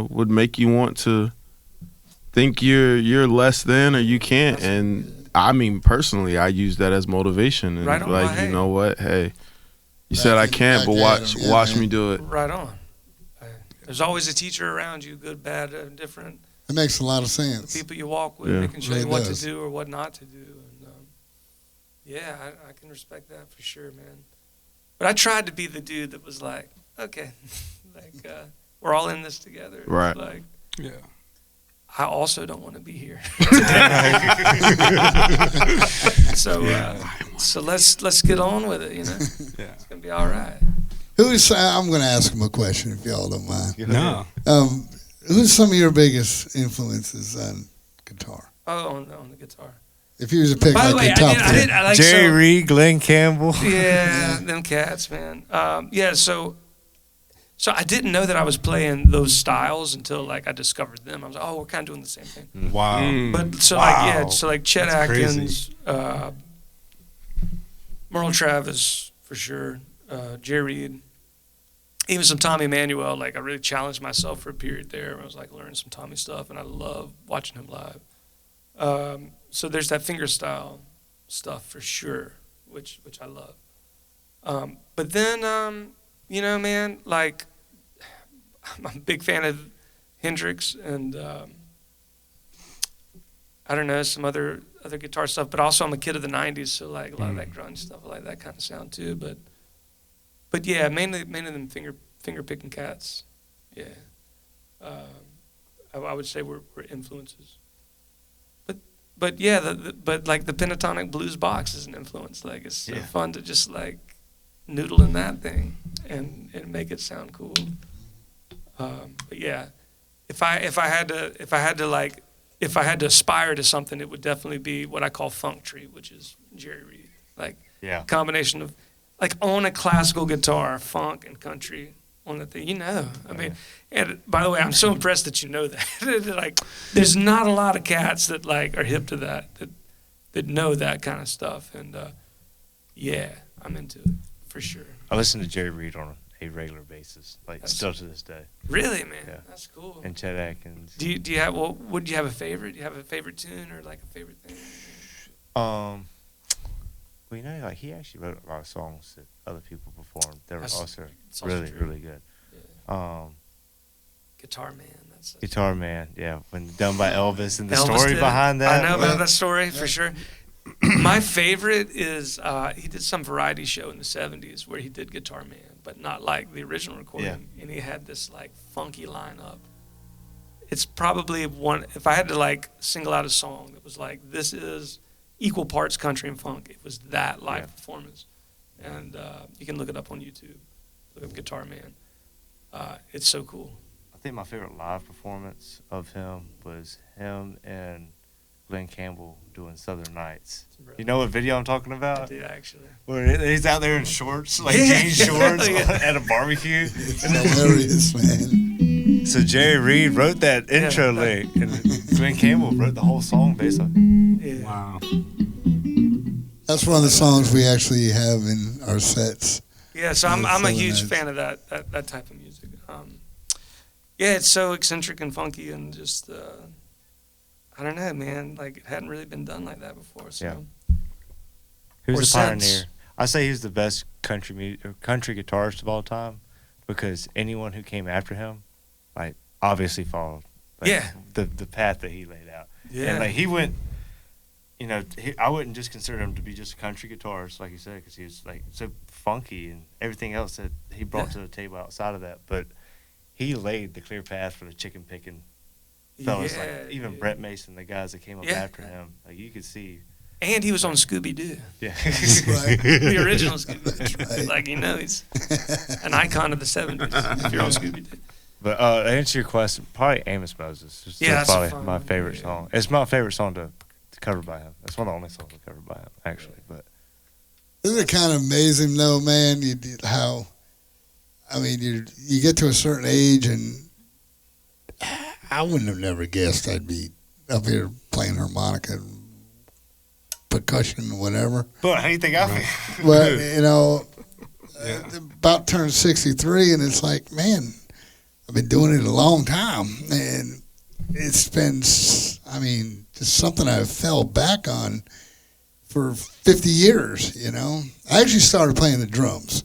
would make you want to think you're less than or you can't. That's And good. I mean, personally, I use that as motivation and Right on, like, hey. you know what? Hey, you said I can't, but back at watch 'em, yeah, watch man. me do it. Right on. There's always a teacher around you, good, bad, different. It makes a lot of The sense. people you walk with, Yeah. they can show Really you what does. to do or what not to do. And yeah, I can respect that for sure, man. But I tried to be the dude that was like, okay, like we're all in this together. It's Right. Like Yeah. I also don't want to be here. So let's get on with it. You know, Yeah. it's gonna be all right. I'm going to ask him a question if y'all don't mind. No. Who's some of your biggest influences on guitar? Oh, on the guitar. If you was to pick By like the way, your top I 10. like Jerry so- Reed, Glenn Campbell. Yeah, them cats, man. Yeah, so I didn't know that I was playing those styles until like I discovered them. I was like, oh, we're kind of doing the same thing. Wow. But so Wow. like Chet That's Atkins, Merle Travis for sure, Jerry Reed, even some Tommy Emmanuel. Like I really challenged myself for a period there where I was like learning some Tommy stuff, and I love watching him live. So there's that fingerstyle stuff for sure, which I love. But then, man, like I'm a big fan of Hendrix and I don't know, some other guitar stuff. But also I'm a kid of the '90s, so like a lot of that grunge stuff, I like that kind of sound too. But yeah, mainly them finger picking cats. Yeah, I would say we're influences. but yeah, but like the pentatonic blues box is an influence. Like it's so Yeah. fun to just like noodle in that thing and make it sound cool. But yeah, if I had to aspire to something, it would definitely be what I call funk tree, which is Jerry Reed. Like Yeah. combination of like on a classical guitar, funk and country on the thing. You know, I mean, and by the way, I'm so impressed that you know that. Like, there's not a lot of cats that like are hip to that know that kind of stuff. And yeah, I'm into it for sure. I listen to Jerry Reed on a regular basis, like still to this day. Really, man, Yeah. that's cool. And Chet Atkins. Do you have would you have a favorite? Do you have a favorite tune or like a favorite thing? Well, you know, like he actually wrote a lot of songs that other people performed that were That's- also it's also really, true. really good. Yeah. Guitar Man. That's Guitar Man, yeah, when done by Elvis, and the Elvis story did it. behind that. I know about that story for sure. My favorite is he did some variety show in the '70s where he did Guitar Man, but not like the original recording. And he had this like funky lineup. It's probably one. If I had to like single out a song that was like this is equal parts country and funk, it was that live Yeah. performance. And you can look it up on YouTube. Look up Guitar Man. It's so cool. I think my favorite live performance of him was him and Glenn Campbell doing Southern Nights. You know what video I'm talking I about? did actually. Where he's out there in shorts, like Yeah. jean shorts, Yeah. at a barbecue. It's hilarious, man. So Jerry Reed wrote that intro Yeah. lick, and Glenn Campbell wrote the whole song based on. Yeah. Wow. That's one of the songs we actually have in our sets. Yeah, so Yeah, I'm a Southern huge Nights. fan of that type of music. Yeah, it's so eccentric and funky and just I don't know, man. Like it hadn't really been done like that before. So Yeah. He was Or a since. pioneer. I say he's the best country guitarist of all time, because anyone who came after him, like, obviously followed like, Yeah. the path that he laid out. yeah, And like he went, you know, I wouldn't just consider him to be just a country guitarist, like you said, because he was like so funky and everything else that he brought Yeah. to the table outside of that. But he laid the clear path for the chicken picking fellas, yeah, like even yeah. Brett Mason, the guys that came up Yeah. after him. Like you could see, And he was on Scooby Doo, yeah. Right. the original Scooby Doo. right. Like he's an icon of the '70s. If you're on Scooby Doo. But to answer your question, probably Amos Moses. It's Yeah, that's a probably fun my one. favorite Yeah. song. It's my favorite song to cover by him. It's one of the only songs I covered by him, actually. But Isn't it kind of amazing, though, man? How, I mean, you get to a certain age, and I wouldn't have never guessed I'd be up here playing harmonica, and percussion, and whatever. how do you think I feel? But you know, about turned 63, and it's like, man, I've been doing it a long time, and it's been, I mean, just something I've fell back on for 50 years. You know, I actually started playing the drums.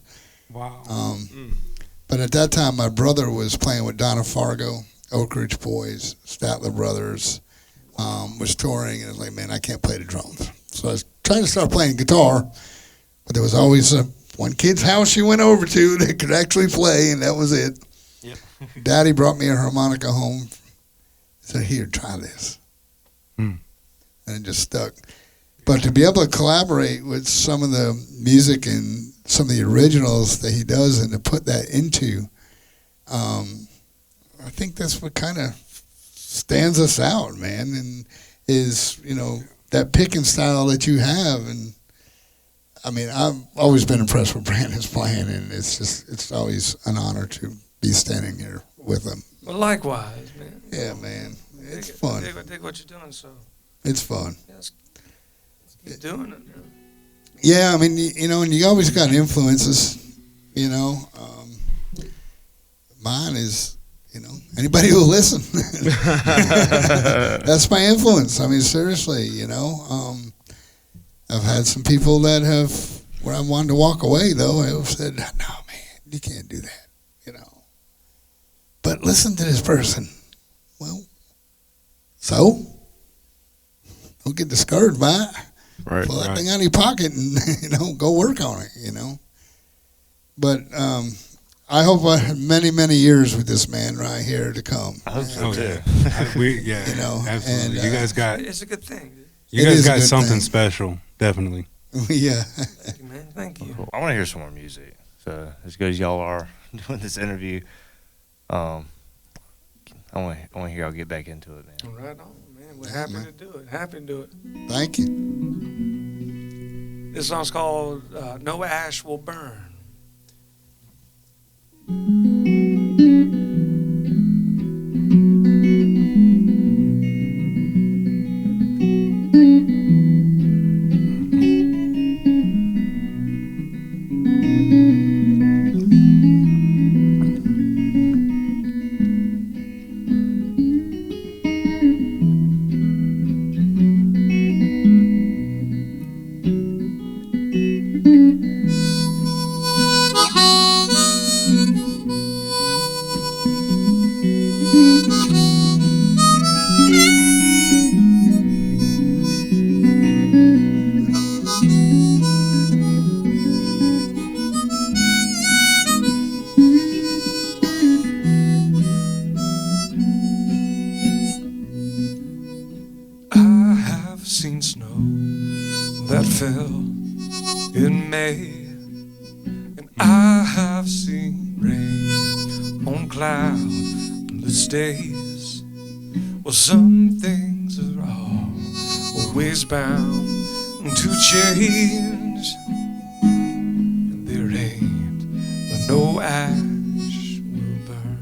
Wow. But at that time, my brother was playing with Donna Fargo, Oak Ridge Boys, Statler Brothers, was touring, and I was like, man, I can't play the drums. So I was trying to start playing guitar, but there was always one kid's house you went over to that could actually play, and that was it. Yep. Daddy brought me a harmonica home. He said, here, try this. Hmm. And it just stuck. But to be able to collaborate with some of the music and some of the originals that he does, and to put that into, I think that's what kind of stands us out, man, and is, you know, that picking style that you have. And I mean, I've always been impressed with Brandon's playing, and it's always an honor to be standing here with him. Well, likewise, man. Yeah, man, it's Dig it. fun. Dig what you're doing. So It's fun. yeah, let's keep doing it. You know? Yeah, I mean, you know, and you always got influences, you know. Mine is, you know, anybody who'll listen. That's my influence. I mean, seriously, you know. I've had some people that have, where I wanted to walk away, though, have said, no, man, you can't do that, you know. But listen to this person. Well, so? Don't get discouraged by it. Right. Pull that thing out of your pocket and, you know, go work on it, you know. But I hope I have many, many years with this man right here to come. I hope so Oh, too. yeah. You You know, absolutely. and, you guys got It's a good thing. You It guys is a got good something thing. special, definitely. Yeah. Thank you, man. Thank you. Cool. I want to hear some more music. So as good as y'all are doing this interview, I want to hear y'all get back into it, man. Right on, man. We're happy to do it. Happy to do it. Thank you. This song's called No Ash Will Burn. I have seen snow that fell in May, and I have seen rain on cloudless days. Well, some things are always bound to change, and there ain't no ash will burn.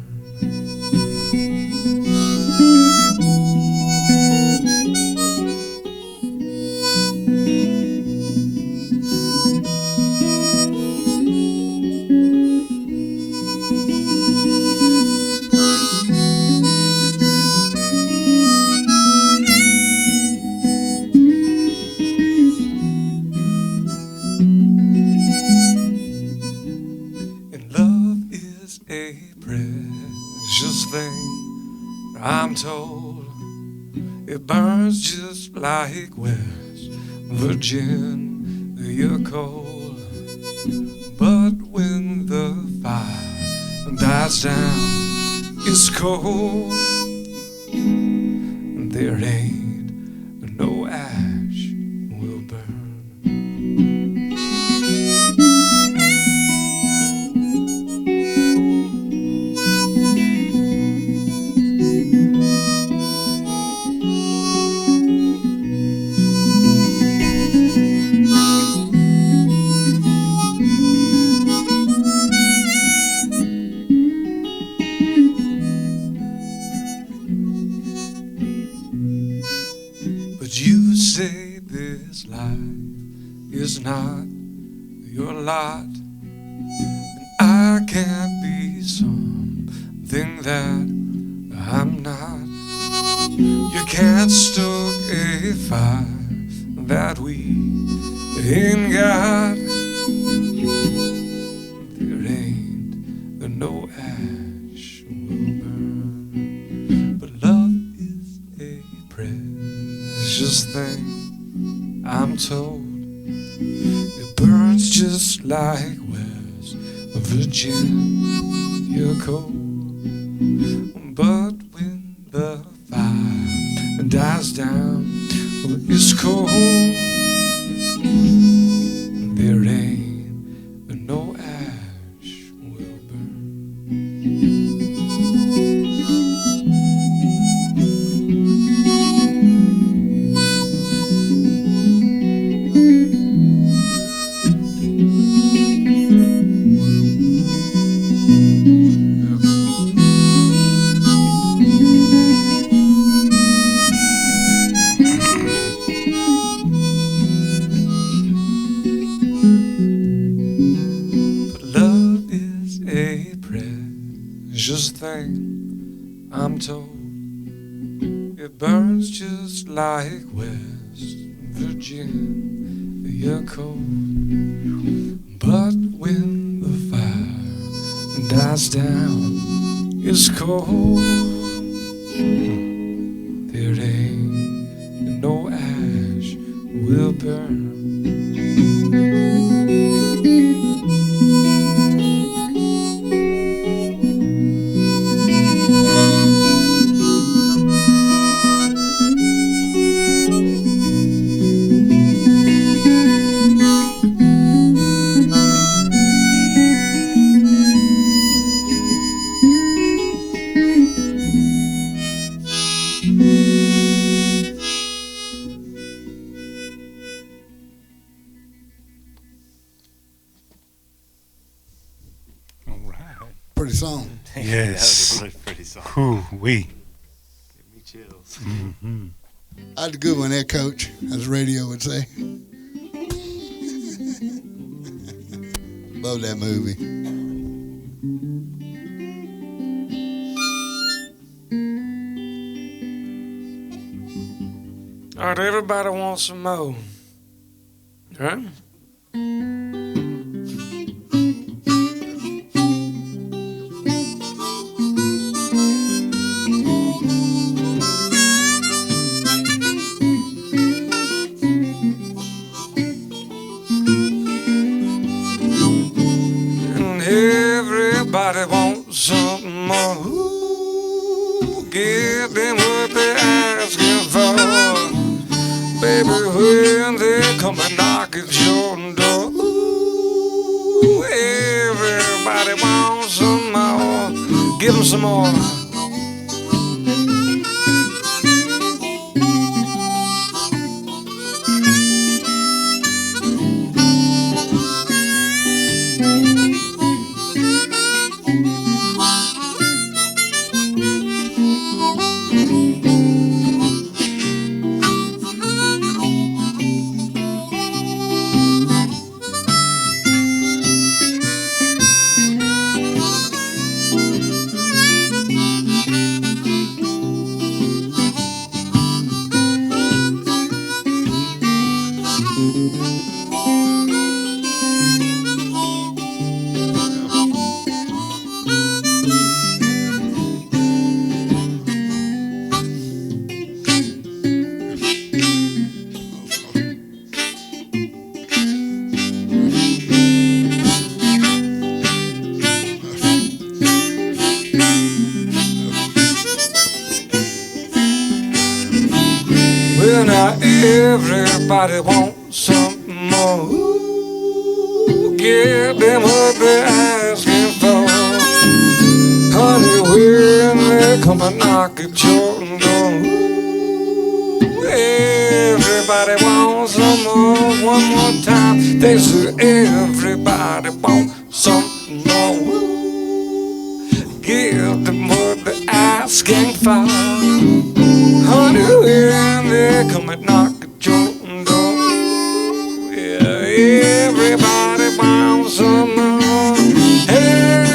And love is a precious thing, I'm told. It burns just like West Virginia coal. But when the fire dies down, it's cold. There ain't no ash will burn. But you say this life is not your lot, and I can't be something that I'm not. You can't stoke a fire that we ain't got. There ain't no ash will burn, but love is a precious thing, I'm told. It burns just like West Virginia coal. But when the fire dies down, well, it's cold. There ain't no ash will burn. But love is a precious thing, I'm told. It burns just like West Virginia coal. But when the fire dies down, it's cold. There ain't no ash will burn. Yes. That was a really pretty song. Whoo-wee. Give me chills. Mm-hmm. That's a good one there, Coach, as radio would say. Love that movie. All right, everybody wants some more. Right? And everybody wants something more. Ooh, give them what they're asking for. Baby, when they come and knock at your door, ooh, everybody wants some more. Give them some more. Well, now everybody wants something more. Ooh, give them what they're asking for. Honey, when they come and knock at your door, ooh, everybody wants some more. One more time, they say everybody wants something more. Ooh, give them what they're asking for. Honey, when they come and knock at your door, yeah, everybody wants some more. Hey.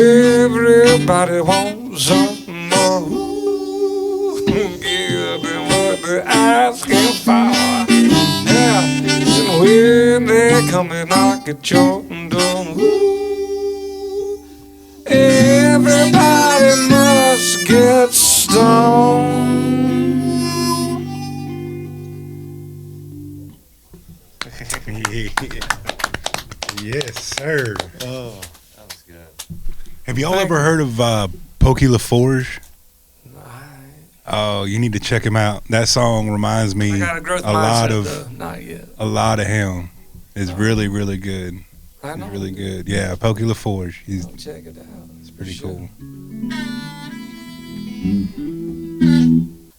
Everybody wants something more. Ooh, give them what they're asking for. Yeah, and when they come and knock at your door, ooh, everybody must get stoned. Yes, sir. Oh, that was good. Have y'all ever heard of Pokey LaForge? I Oh, you need to check him out. That song reminds me got a growth a lot mindset, of though. Not yet. a lot of him. It's really, really good. I It's know. really good. Yeah, Pokey LaForge. He's I'll check it out. it's pretty Sure. cool.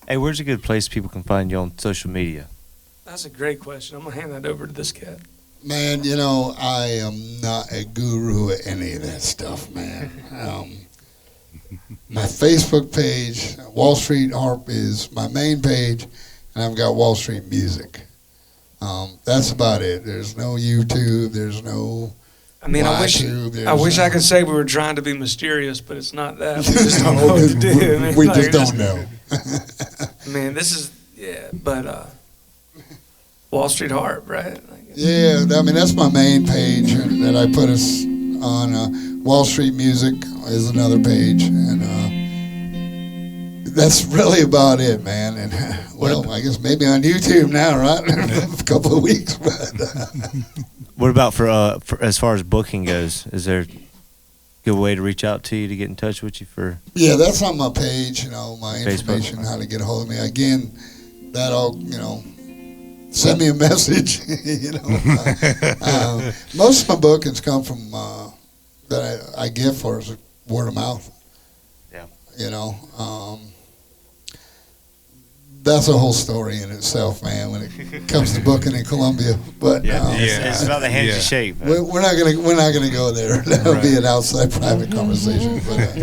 Hey, where's a good place people can find you on social media? That's a great question. I'm gonna hand that over to this cat. Man, you know, I am not a guru at any of that stuff, man. My Facebook page, Wallstreet Harp, is my main page, and I've got Wallstreet Music. That's about it. There's no YouTube. There's no I mean, I wish I could say we were trying to be mysterious, but it's not that. We just don't know what to do. I mean, We like, just it's don't know. Man, this is but Wallstreet Harp, right? Like, Yeah, I mean, that's my main page that I put us on. Wall Street Music is another page, and that's really about it, man. And well, I guess maybe on YouTube now, right? A couple of weeks, but What about for as far as booking goes? Is there good way to reach out to you to get in touch with you for? Yeah, that's on my page, my Facebook. information, how to get a hold of me. Again, that'll, send me a message, most of my bookings come from, that I get for is word of mouth. Yeah. That's a whole story in itself, man, when it comes to booking in Columbia. But It's about the hands you shake. we're not gonna go there. That'll be an outside private conversation. But,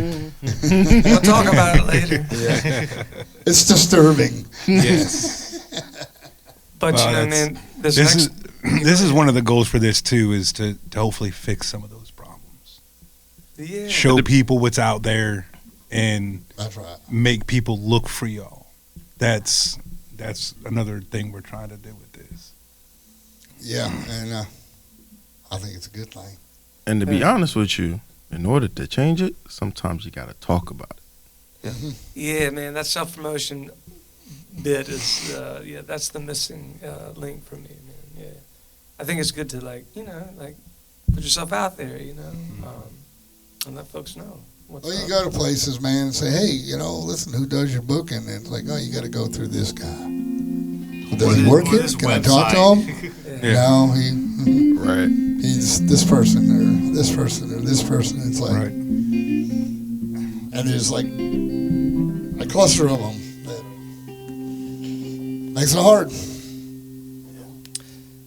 We'll talk about it later. it's disturbing. Yes. But Well, man, this is one of the goals for this too, is to hopefully fix some of those problems. yeah. Show people what's out there and That's right. make people look for y'all. That's another thing we're trying to do with this. Yeah, and I think it's a good thing. And to be honest with you, in order to change it, sometimes you got to talk about it. Yeah, man, that self-promotion bit is, that's the missing link for me, man. Yeah, I think it's good to put yourself out there, and let folks know what's Well, up. you go to places, man, and say, hey, listen, who does your booking? And it's like, oh, you got to go through this guy. Does he work here? Can I talk to him? Yeah. No, he Right. he's this person or this person or this person. It's like, Right. and there's like a cluster of them that makes it hard.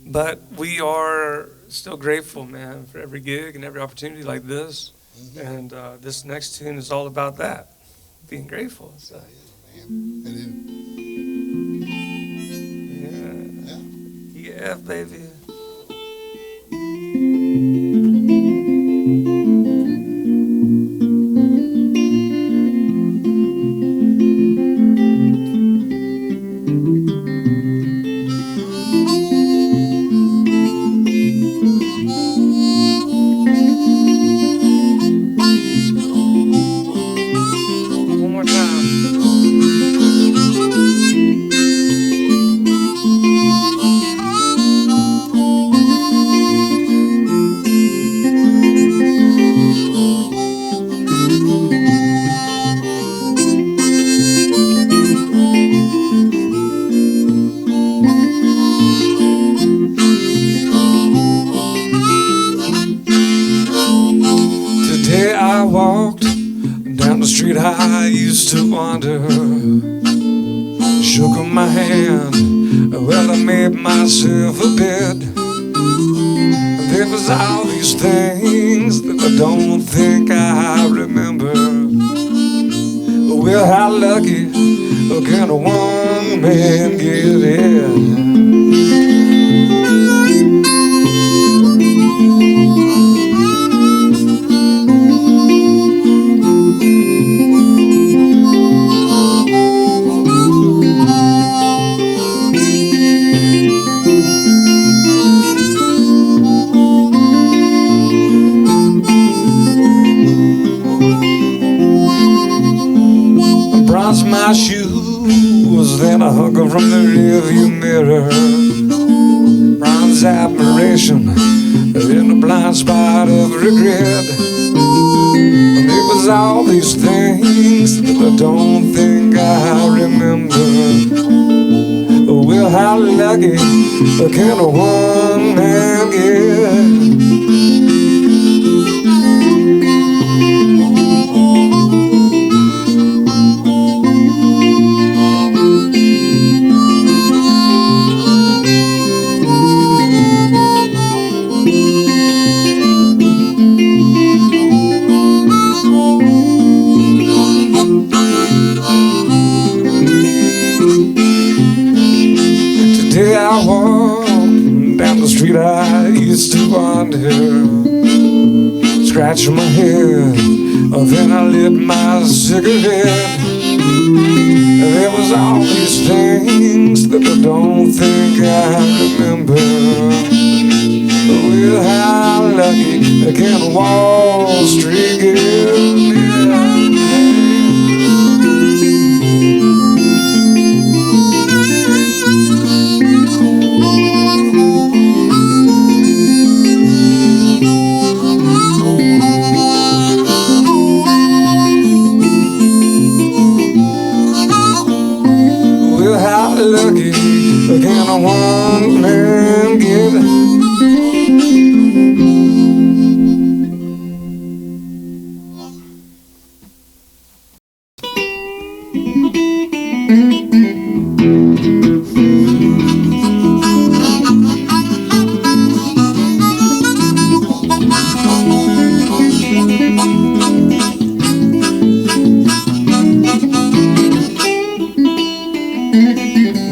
But we are still grateful, man, for every gig and every opportunity like this. And this next tune is all about that, being grateful. So, And yeah, baby. One more time. Today I walked down the street I used to wander. Shook on my hand, well I made myself a bed. There was all these things that I don't think I remember. Well, how lucky can a one man get it? Bronze my shoes, then I hung 'em from the rearview mirror. Bronze admiration, in a blind spot of regret. And it was all these things that I don't think I remember. Well, how lucky can a one man get? Today I walk down the street I used to wander, scratching my head, then I lit my cigarette. There was all these things that I don't think I remember. Well, how lucky can Wall Street give me? Can a one man give?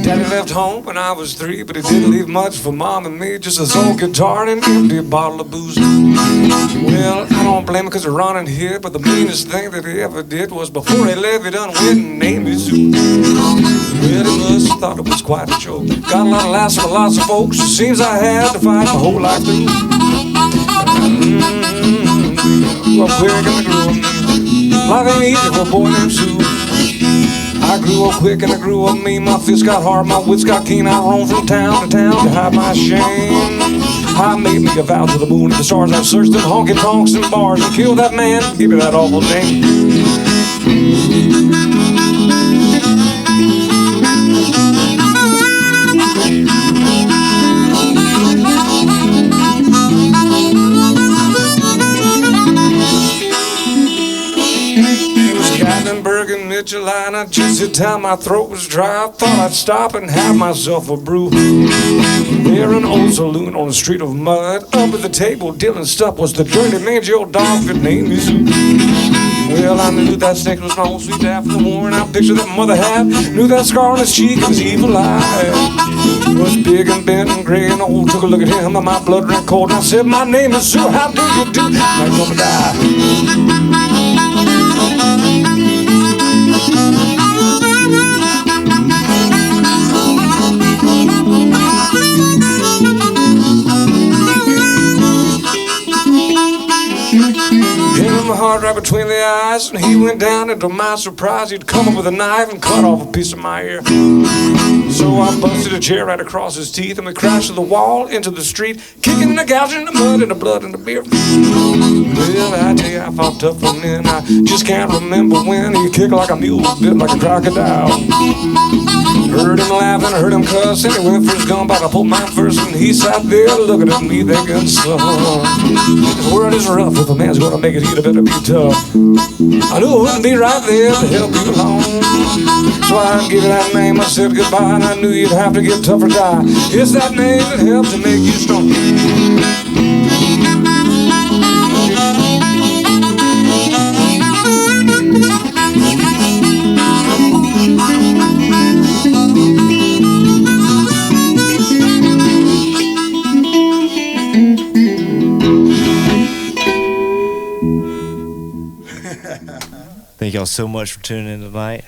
Daddy left home when I was 3, but he didn't leave much for Mom and me. Just his old guitar and an empty bottle of booze. Well, I don't blame him 'cause of running here, but the meanest thing that he ever did was before he left, he done went and named his zoo. Well, he must have thought it was quite a joke. Got a lot of laughs from lots of folks. It seems I had to fight my whole life through. Grew up quick and I grew up mean. Life ain't easy for a boy named Sue. I grew up quick and I grew up mean. My fists got hard, my wits got keen. I roamed from town to town to hide my shame. I made me a vow to the moon and the stars. I searched them honky tonks and bars and killed that man. Give me that awful name. Gatlinburg and Mitchell, and I just hit time my throat was dry. I thought I'd stop and have myself a brew. There an old saloon on a street of mud. Up at the table dealing stuff was the dirty mangy old dog that named me Sue. Well, I knew that snake was my old sweet after the war, and I pictured that mother had. Knew that scar on his cheek, it was evil eye. He was big and bent and gray and old. Took a look at him and my blood ran cold. And I said, my name is Sue, how do you do? I'm gonna die. Hit him hard right between the eyes, and he went down. And to my surprise, he'd come up with a knife and cut off a piece of my ear. So I busted a chair right across his teeth, and we crashed to the wall, into the street, kicking and the gouging, the mud and the blood and the beer. Well, I tell you, I fought tough for men. I just can't remember when. He kicked like a mule, bit like a crocodile. Heard him laughing, heard him cuss, and he went for his gun, but I pulled mine first, and he sat there looking at me thinking, son, this world is rough. If a man's gonna make it, he'd better be tough. I knew it wouldn't be right there to help you along, so I gave you that name. I said goodbye, and I knew you'd have to get tough or die. It's that name that helps to make you strong. Thank y'all so much for tuning in tonight.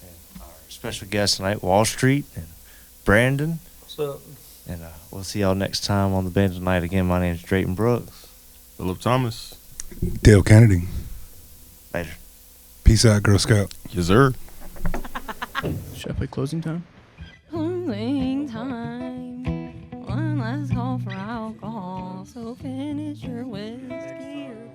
And our special guest tonight, Wallstreet and Brandon. What's up? And we'll see y'all next time on the band tonight. Again, my name is Drayton Brooks. Philip Thomas. Dale Kennedy. Later. Peace out, Girl Scout. Yes, sir. Should I play closing time? Closing time. One last call for alcohol. So finish your whiskey or